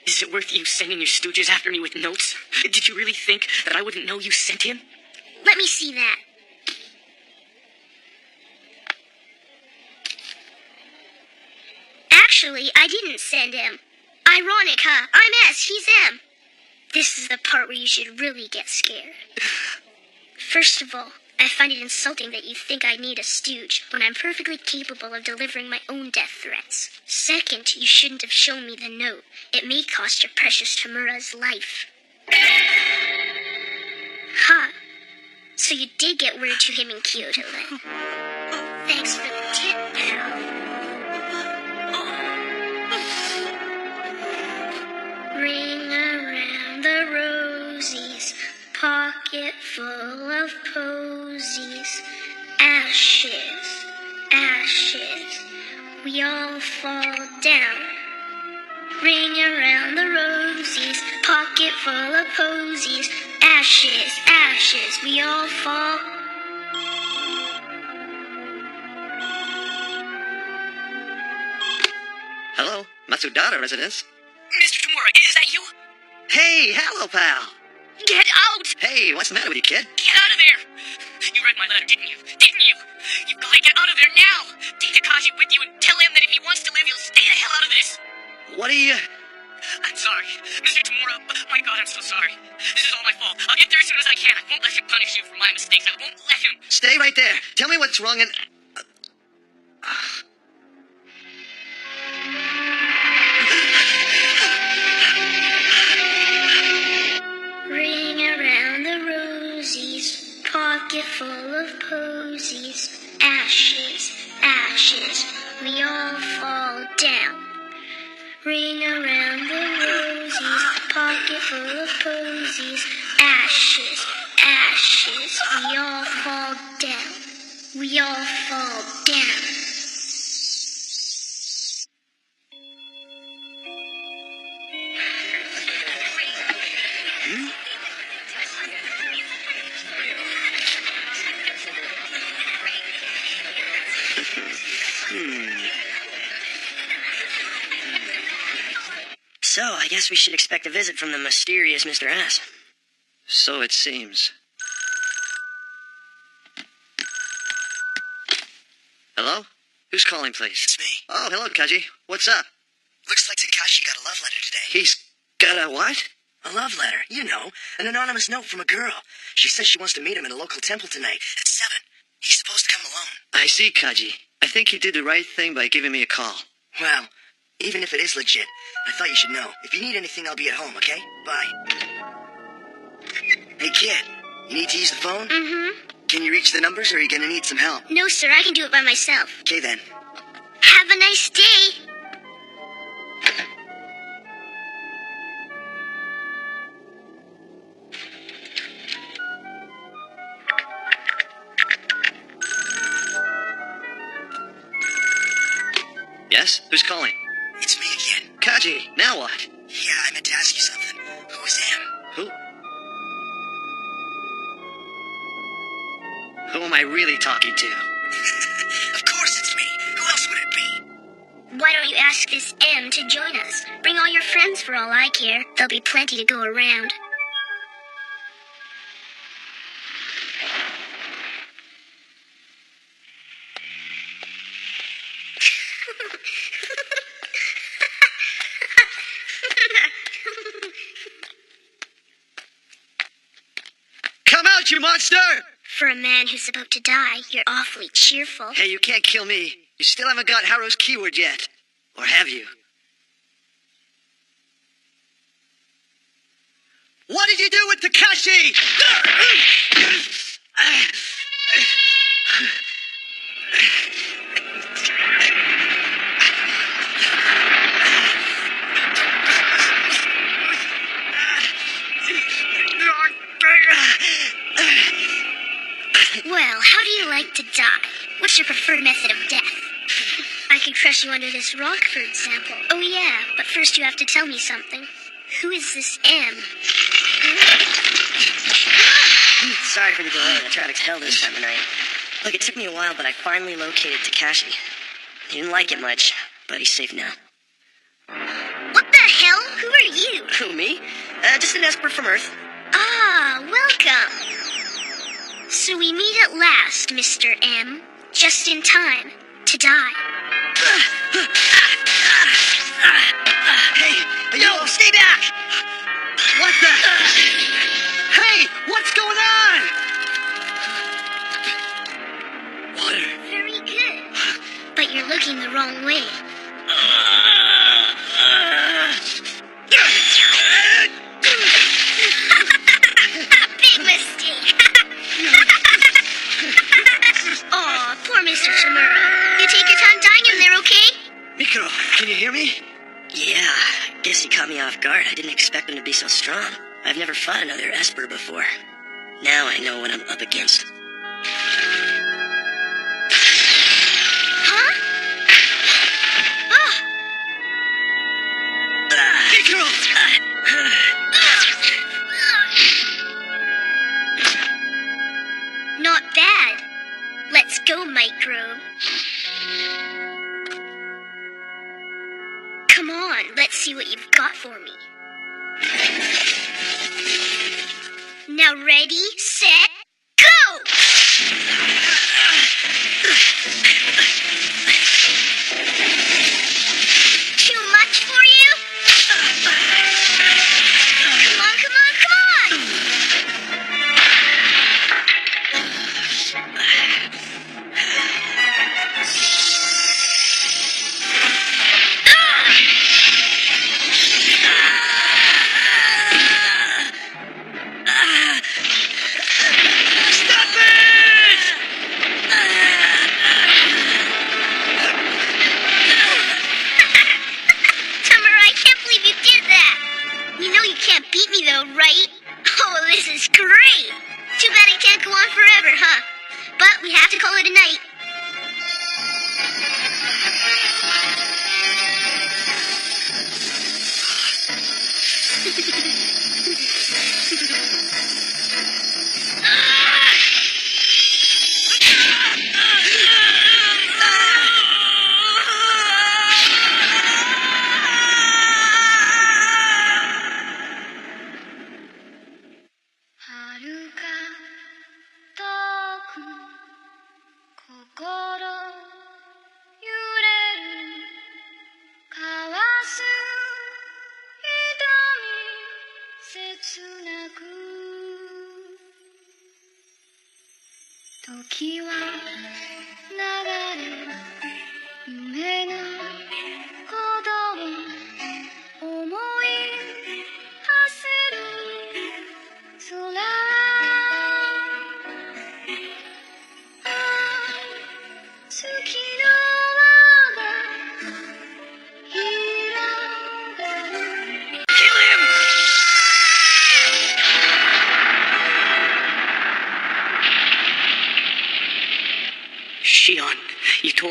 Is it worth you sending your stooges after me with notes? Did you really think that I wouldn't know you sent him? Let me see that. Actually, I didn't send him. Ironic, huh? I'm S, he's M. This is the part where you should really get scared. First of all, I find it insulting that you think I need a stooge when I'm perfectly capable of delivering my own death threats. Second, you shouldn't have shown me the note. It may cost your precious Tamura's life. Huh. So you did get word to him in Kyoto then. Thanks for the tip, pal. Ring around the rosies, pocket full of posies. Ashes, ashes, we all fall down. Ring around the rosies, pocket full of posies. Ashes, ashes, we all fall. Hello, Matsudara residence. Mr. Tamura, is that you? Hey, hello, pal. Get out! Hey, what's the matter with you, kid? Get out of there! You read my letter, didn't you? Didn't you? You've got to get out of there now! Take Takashi with you and tell him that if he wants to live, he'll stay the hell out of this! What are you... I'm sorry. Mr. Tamura, my God, I'm so sorry. This is all my fault. I'll get there as soon as I can. I won't let him punish you for my mistakes. I won't let him... Stay right there. Tell me what's wrong and... Ring around the rosies, pocket full of posies. Ashes, ashes, we all fall down. Ring around the rosies, pocket full of posies. Ashes, ashes, we all fall down. We all fall down. So, I guess we should expect a visit from the mysterious Mr. S. So it seems. Hello? Who's calling, please? It's me. Oh, hello, Kaji. What's up? Looks like Takashi got a love letter today. He's got a what? A love letter, you know. An anonymous note from a girl. She says she wants to meet him at a local temple tonight at 7. He's supposed to come alone. I see, Kaji. I think you did the right thing by giving me a call. Well, even if it is legit, I thought you should know. If you need anything, I'll be at home, okay? Bye. Hey, kid. You need to use the phone? Mm-hmm. Can you reach the numbers, or are you gonna need some help? No, sir, I can do it by myself. Okay, then. Have a nice day. Yes? Who's calling? It's me again. Kaji, now what? Yeah, I meant to ask you something. Who is M? Who? Who am I really talking to? Of course it's me. Who else would it be? Why don't you ask this M to join us? Bring all your friends for all I care. There'll be plenty to go around. Come out, you monster! For a man who's about to die, you're awfully cheerful. Hey, you can't kill me. You still haven't got Haru's keyword yet. Or have you? What did you do with Takashi? Well, how do you like to die? What's your preferred method of death? I could crush you under this rock, for example. Oh, yeah, but first you have to tell me something. Who is this M? Sorry for the delay. The traffic's hell this time of night. Look, it took me a while, but I finally located Takashi. He didn't like it much, but he's safe now. What the hell? Who are you? Who, me? Just an Esper from Earth. Ah, welcome. So we meet at last, Mr. M. Just in time to die. Hey, yo, stay back! What the? Hey, what's going on? Water. Very good. But you're looking the wrong way. Big mistake. Aw, poor Mr. Shimura. You take your time dying in there, okay? Mikuro, can you hear me? Yeah, I guess he caught me off guard. I didn't expect him to be so strong. I've never fought another Esper before. Now I know what I'm up against. Huh? Mikuro! Not bad. Let's go, Micro. Come on, let's see what you've got for me. Now ready, set, go! Too much for you? Come on, come on, come Tamara, I can't believe you did that. You know you can't beat me though, right? Oh, this is great. Too bad it can't go on forever, huh? But we have to call it a night.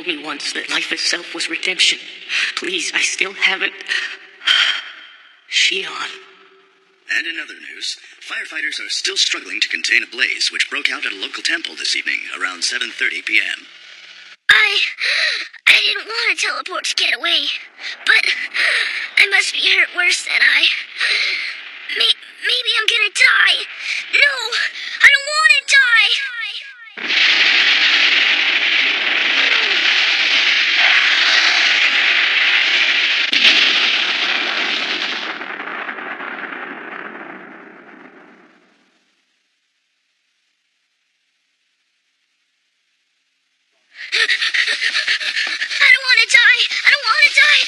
told me once that life itself was redemption. Please, I still haven't... Shion. And in other news, firefighters are still struggling to contain a blaze which broke out at a local temple this evening around 7:30 p.m. I didn't want to teleport to get away, but I must be hurt worse than maybe I'm gonna die. No, I don't want to die. I don't want to die. I don't want to die.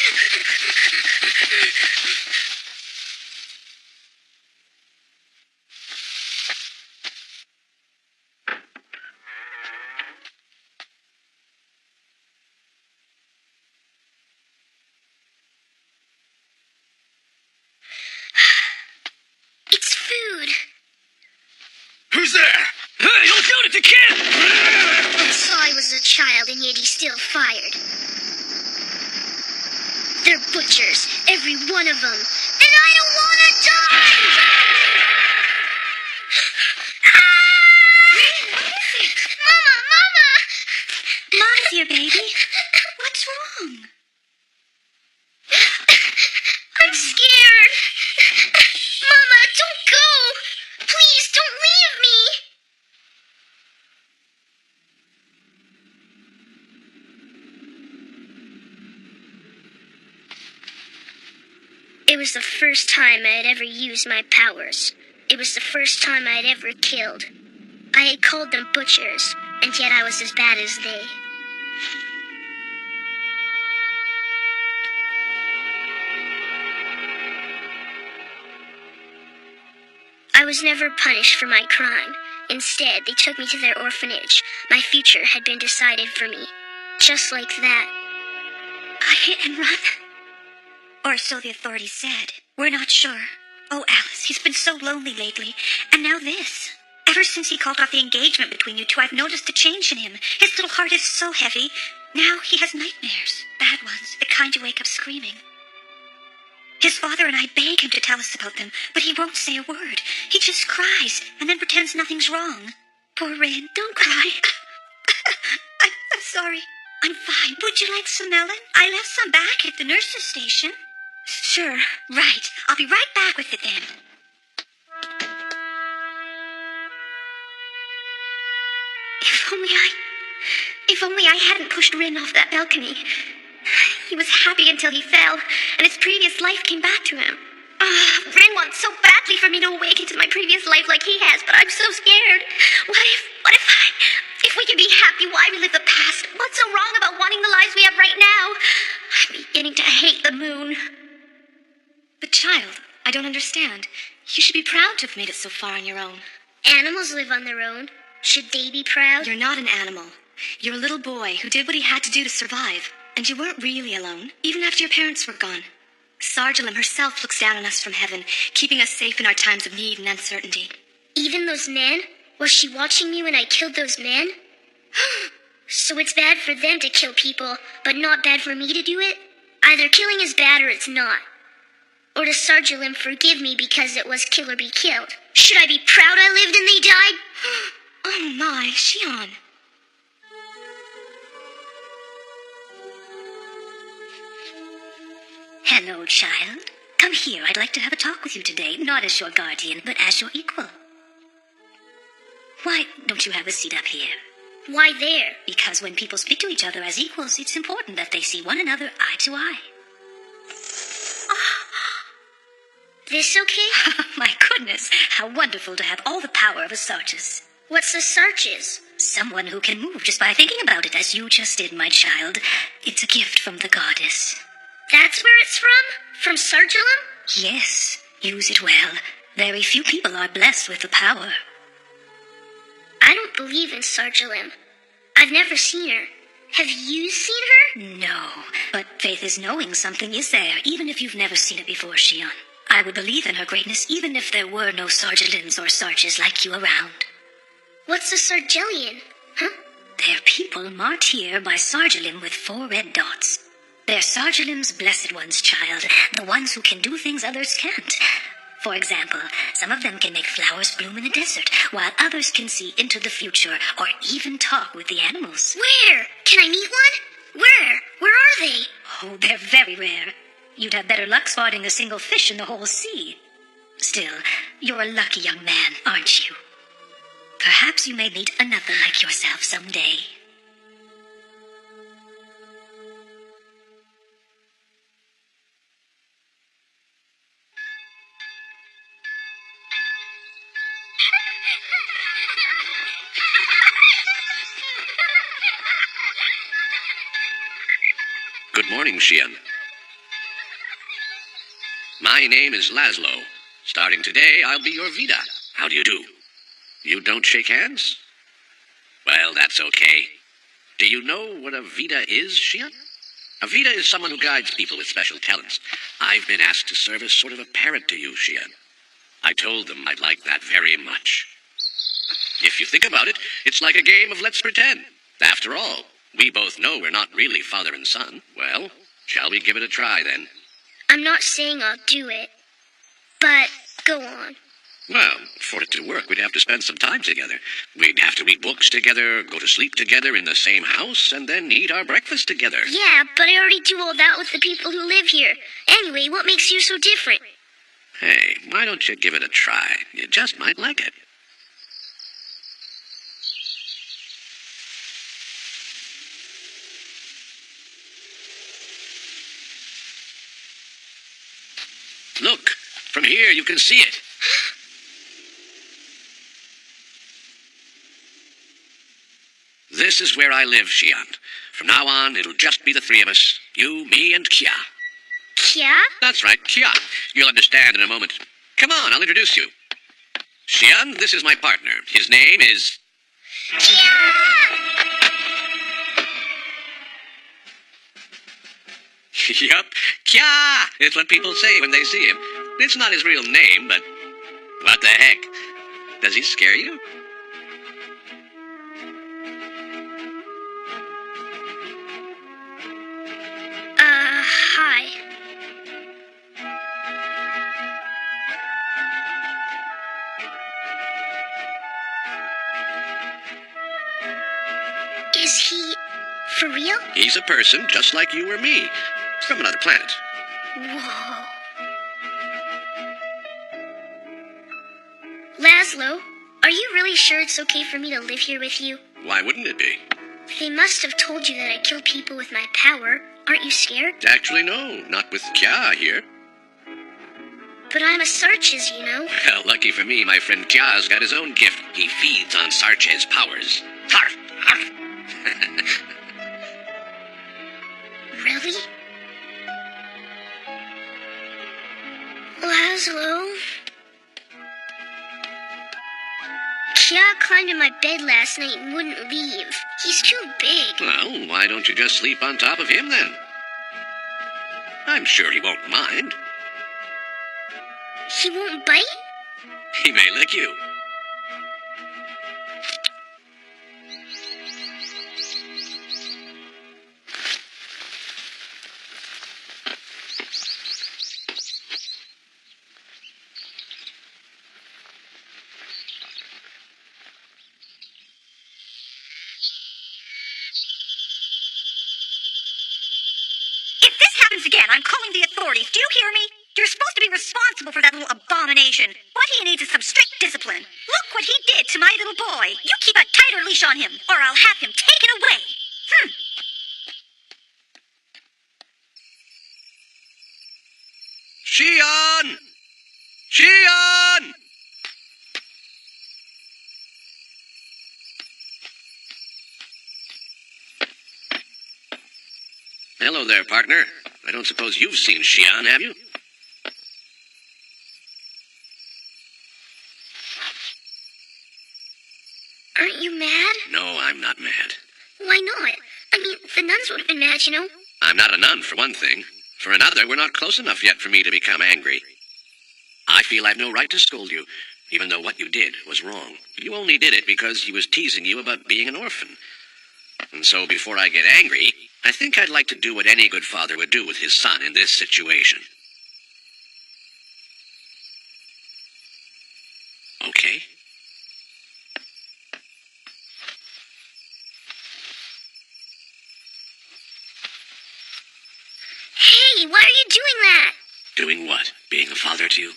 It's food. Who's there? Hey, don't shoot at the kid! Sai was a child and yet he's still fired. They're butchers, every one of them. And I don't want to die! Mama! Mama's here, baby. What's wrong? I'm scared. Mama, don't go. Please, don't leave me. It was the first time I had ever used my powers. It was the first time I had ever killed. I had called them butchers, and yet I was as bad as they. I was never punished for my crime. Instead, they took me to their orphanage. My future had been decided for me. Just like that. A hit and run? Or so the authorities said. We're not sure. Oh, Alice, he's been so lonely lately. And now this. Ever since he called off the engagement between you two, I've noticed a change in him. His little heart is so heavy. Now he has nightmares. Bad ones. The kind you wake up screaming. His father and I beg him to tell us about them, but he won't say a word. He just cries, and then pretends nothing's wrong. Poor Rin, don't cry. I'm sorry. I'm fine. Would you like some melon? I left some back at the nurse's station. Sure. Right. I'll be right back with it then. If only I hadn't pushed Rin off that balcony. He was happy until he fell, and his previous life came back to him. Rin wants so badly for me to awaken to my previous life like he has, but I'm so scared. What if we can be happy, why relive the past? What's so wrong about wanting the lives we have right now? I'm beginning to hate the moon. But child, I don't understand. You should be proud to have made it so far on your own. Animals live on their own. Should they be proud? You're not an animal. You're a little boy who did what he had to do to survive. And you weren't really alone, even after your parents were gone. Sargelim herself looks down on us from heaven, keeping us safe in our times of need and uncertainty. Even those men? Was she watching me when I killed those men? So it's bad for them to kill people, but not bad for me to do it? Either killing is bad or it's not. Or does Sargelim forgive me because it was kill or be killed? Should I be proud I lived and they died? Oh my, Shion. Hello, child. Come here. I'd like to have a talk with you today, not as your guardian, but as your equal. Why don't you have a seat up here? Why there? Because when people speak to each other as equals, it's important that they see one another eye to eye. This okay? My goodness, how wonderful to have all the power of a Sarchus. What's a Sarchus? Someone who can move just by thinking about it, as you just did, my child. It's a gift from the goddess. That's where it's from? From Sargelim? Yes, use it well. Very few people are blessed with the power. I don't believe in Sargelim. I've never seen her. Have you seen her? No, but faith is knowing something is there, even if you've never seen it before, Shion. I would believe in her greatness even if there were no Sargelims or Sarches like you around. What's a Sargelian? Huh? They're people marked here by Sargelim with 4 red dots. They're Sargelim's blessed ones, child, the ones who can do things others can't. For example, some of them can make flowers bloom in the desert, while others can see into the future or even talk with the animals. Where? Can I meet one? Where? Where are they? Oh, they're very rare. You'd have better luck spotting a single fish in the whole sea. Still, you're a lucky young man, aren't you? Perhaps you may meet another like yourself someday. Good morning, Xian. My name is Laszlo. Starting today, I'll be your Vida. How do you do? You don't shake hands? Well, that's okay. Do you know what a Vida is, Xian? A Vida is someone who guides people with special talents. I've been asked to serve as sort of a parent to you, Xian. I told them I'd like that very much. If you think about it, it's like a game of let's pretend. After all, we both know we're not really father and son. Well, shall we give it a try, then? I'm not saying I'll do it, but go on. Well, for it to work, we'd have to spend some time together. We'd have to read books together, go to sleep together in the same house, and then eat our breakfast together. Yeah, but I already do all that with the people who live here. Anyway, what makes you so different? Hey, why don't you give it a try? You just might like it. Look, from here you can see it. This is where I live, Xian. From now on, it'll just be the 3 of us. You, me, and Kia. Kia? That's right, Kia. You'll understand in a moment. Come on, I'll introduce you. Xian, this is my partner. His name is... Kia! Yup, Kia! It's what people say when they see him. It's not his real name, but... What the heck? Does he scare you? Hi. Is he for real? He's a person just like you or me. From another planet. Whoa. Laszlo, are you really sure it's okay for me to live here with you? Why wouldn't it be? They must have told you that I kill people with my power. Aren't you scared? Actually, no. Not with Kia here. But I'm a Sarches, you know. Well, lucky for me, my friend Kia's got his own gift. He feeds on Sarche's powers. Harf! Harf! Really? Laszlo? Kia climbed in my bed last night and wouldn't leave. He's too big. Well, why don't you just sleep on top of him, then? I'm sure he won't mind. He won't bite? He may lick you. Again, I'm calling the authorities. Do you hear me? You're supposed to be responsible for that little abomination. What he needs is some strict discipline. Look what he did to my little boy. You keep a tighter leash on him, or I'll have him taken away. Xian! Xian! Hello there, partner. I don't suppose you've seen Xian, have you? Aren't you mad? No, I'm not mad. Why not? I mean, the nuns would have been mad, you know. I'm not a nun, for one thing. For another, we're not close enough yet for me to become angry. I feel I've no right to scold you, even though what you did was wrong. You only did it because he was teasing you about being an orphan. And so before I get angry, I think I'd like to do what any good father would do with his son in this situation. Okay? Hey, why are you doing that? Doing what? Being a father to you?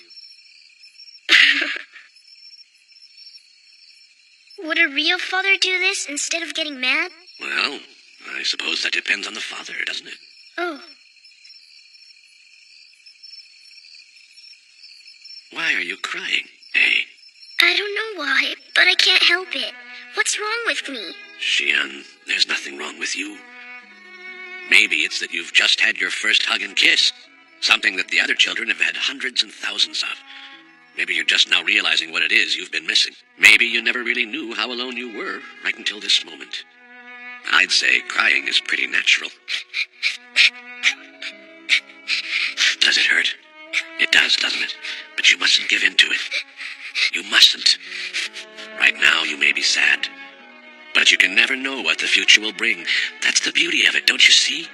Would a real father do this instead of getting mad? Well, I suppose that depends on the father, doesn't it? Oh. Why are you crying? Hey. I don't know why, but I can't help it. What's wrong with me? Xian, there's nothing wrong with you. Maybe it's that you've just had your first hug and kiss. Something that the other children have had hundreds and thousands of. Maybe you're just now realizing what it is you've been missing. Maybe you never really knew how alone you were right until this moment. I'd say crying is pretty natural. Does it hurt? It does, doesn't it? But you mustn't give in to it. You mustn't. Right now you may be sad, but you can never know what the future will bring. That's the beauty of it, don't you see?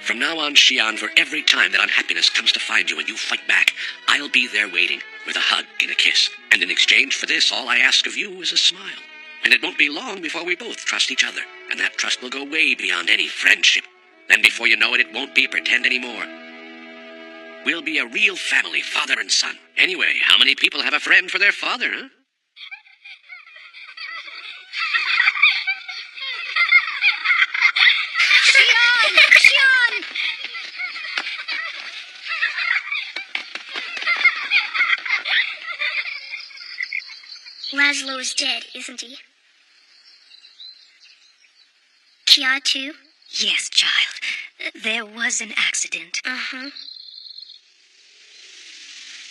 From now on, Xian, for every time that unhappiness comes to find you and you fight back, I'll be there waiting, with a hug and a kiss. And in exchange for this, all I ask of you is a smile. And it won't be long before we both trust each other, and that trust will go way beyond any friendship. Then before you know it, it won't be pretend anymore. We'll be a real family, father and son. Anyway, how many people have a friend for their father, huh? Xian! Laszlo is dead, isn't he? Kia, too? Yes, child. There was an accident. Uh-huh.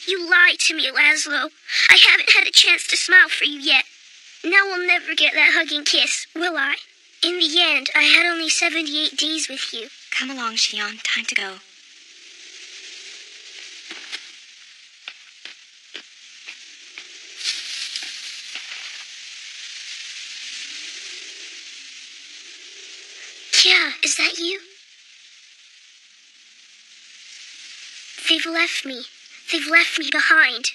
You lied to me, Laszlo. I haven't had a chance to smile for you yet. Now we'll never get that hug and kiss, will I? In the end, I had only 78 days with you. Come along, Xian. Time to go. Kia, is that you? They've left me. They've left me behind.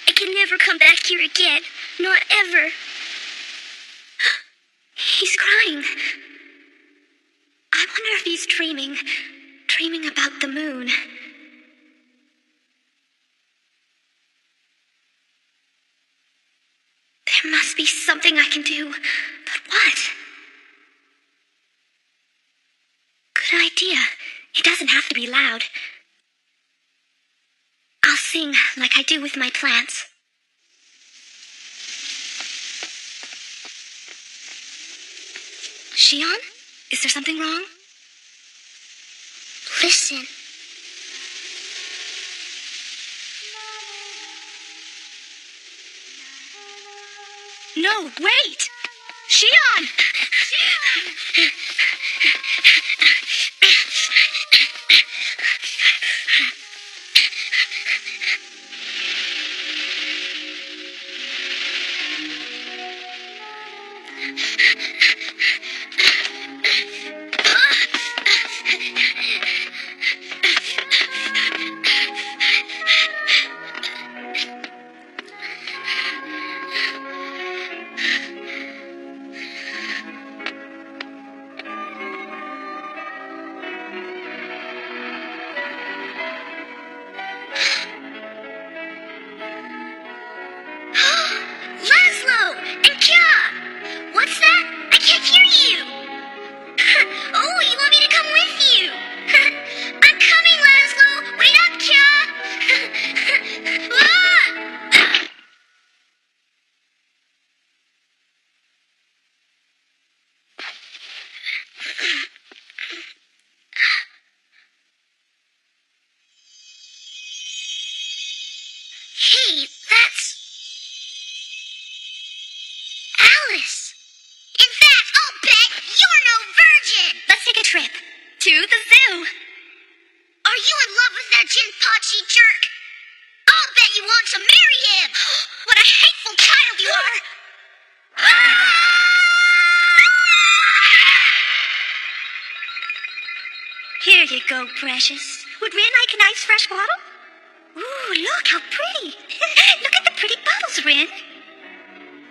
I can never come back here again. Not ever. He's crying. I wonder if he's dreaming. Dreaming about the moon. There must be something I can do. But what? Good idea. It doesn't have to be loud. I'll sing like I do with my plants. Xian? Is there something wrong? Listen. No, wait! Xian! Laszlo! And Kia! What's that? I can't hear you! Oh, you want me to come with you? I'm coming, Laszlo! Wait up, Kia! Ah! Hey, that's Alice. In fact, I'll bet you're no virgin. Let's take a trip. To the zoo. Are you in love with that Jinpachi There you go, precious. Would Rin like a nice fresh bottle? Ooh, look how pretty. Look at the pretty bubbles, Rin.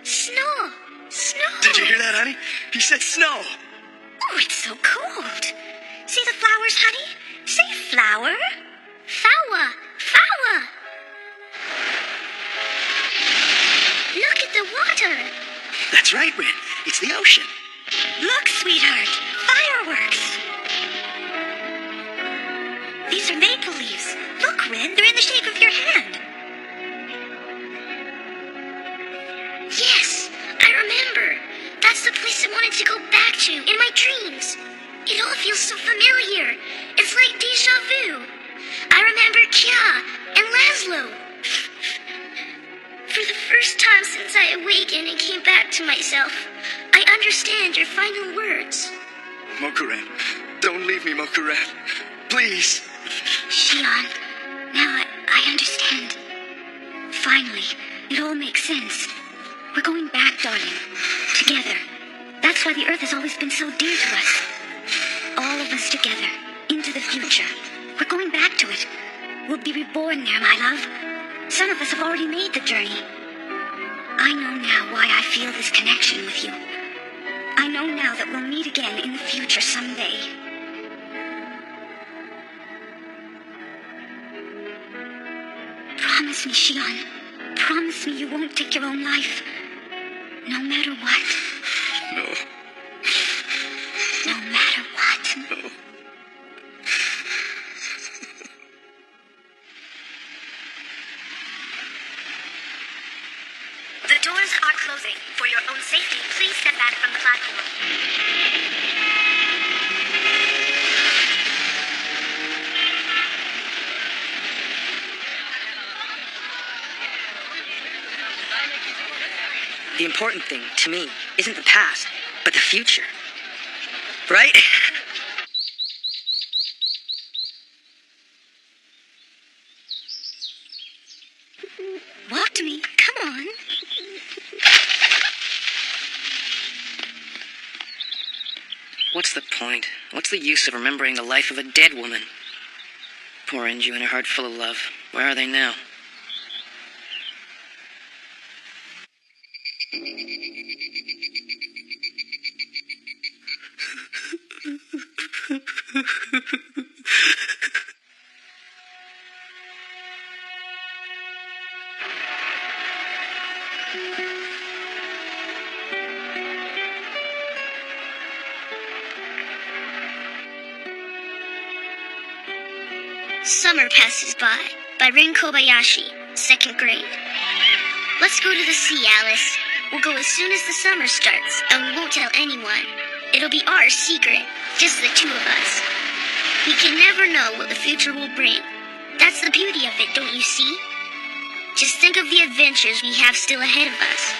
Snow. Snow. Did you hear that, honey? He said snow. Oh, it's so cold. See the flowers, honey? Say flower. Flower. Flower. Look at the water. That's right, Rin. It's the ocean. Look, sweetheart. Fireworks. These are maple leaves. Look, Rin, they're in the shape of your hand. Yes, I remember. That's the place I wanted to go back to in my dreams. It all feels so familiar. It's like deja vu. I remember Kya and Laszlo. For the first time since I awakened and came back to myself, I understand your final words. Mokuran, don't leave me, Mokuran. Please. Shion, now I understand. Finally, it all makes sense. We're going back, darling. Together. That's why the Earth has always been so dear to us. All of us together, into the future. We're going back to it. We'll be reborn there, my love. Some of us have already made the journey. I know now why I feel this connection with you. I know now that we'll meet again in the future someday. Promise me, Shion. Promise me you won't take your own life. No matter what. No. No matter what. No. The doors are closing. For your own safety, please step back from the platform. The important thing, to me, isn't the past, but the future. Right? Walk to me. Come on. What's the point? What's the use of remembering the life of a dead woman? Poor Enju and her heart full of love. Where are they now? Summer Passes by Rin Kobayashi, 2nd grade. Let's go to the sea, Alice. We'll go as soon as the summer starts, and we won't tell anyone. It'll be our secret, just the two of us. We can never know what the future will bring. That's the beauty of it, don't you see? Just think of the adventures we have still ahead of us.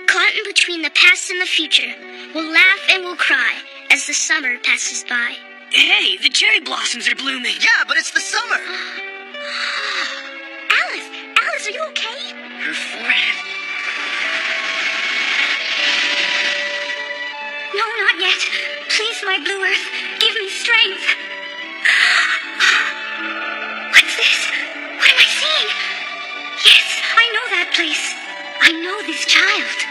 Caught in between the past and the future, we'll laugh and we'll cry as the summer passes by. Hey, the cherry blossoms are blooming. Yeah, but it's the summer. Alice, are you okay? Her forehead. No, not yet. Please, my blue earth, give me strength. What's this? What am I seeing? Yes, I know that place. I know this child.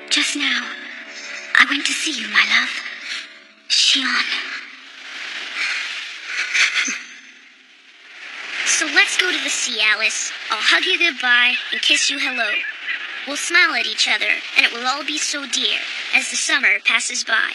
Just now, I went to see you, my love. Shion. So let's go to the sea, Alice. I'll hug you goodbye and kiss you hello. We'll smile at each other, and it will all be so dear as the summer passes by.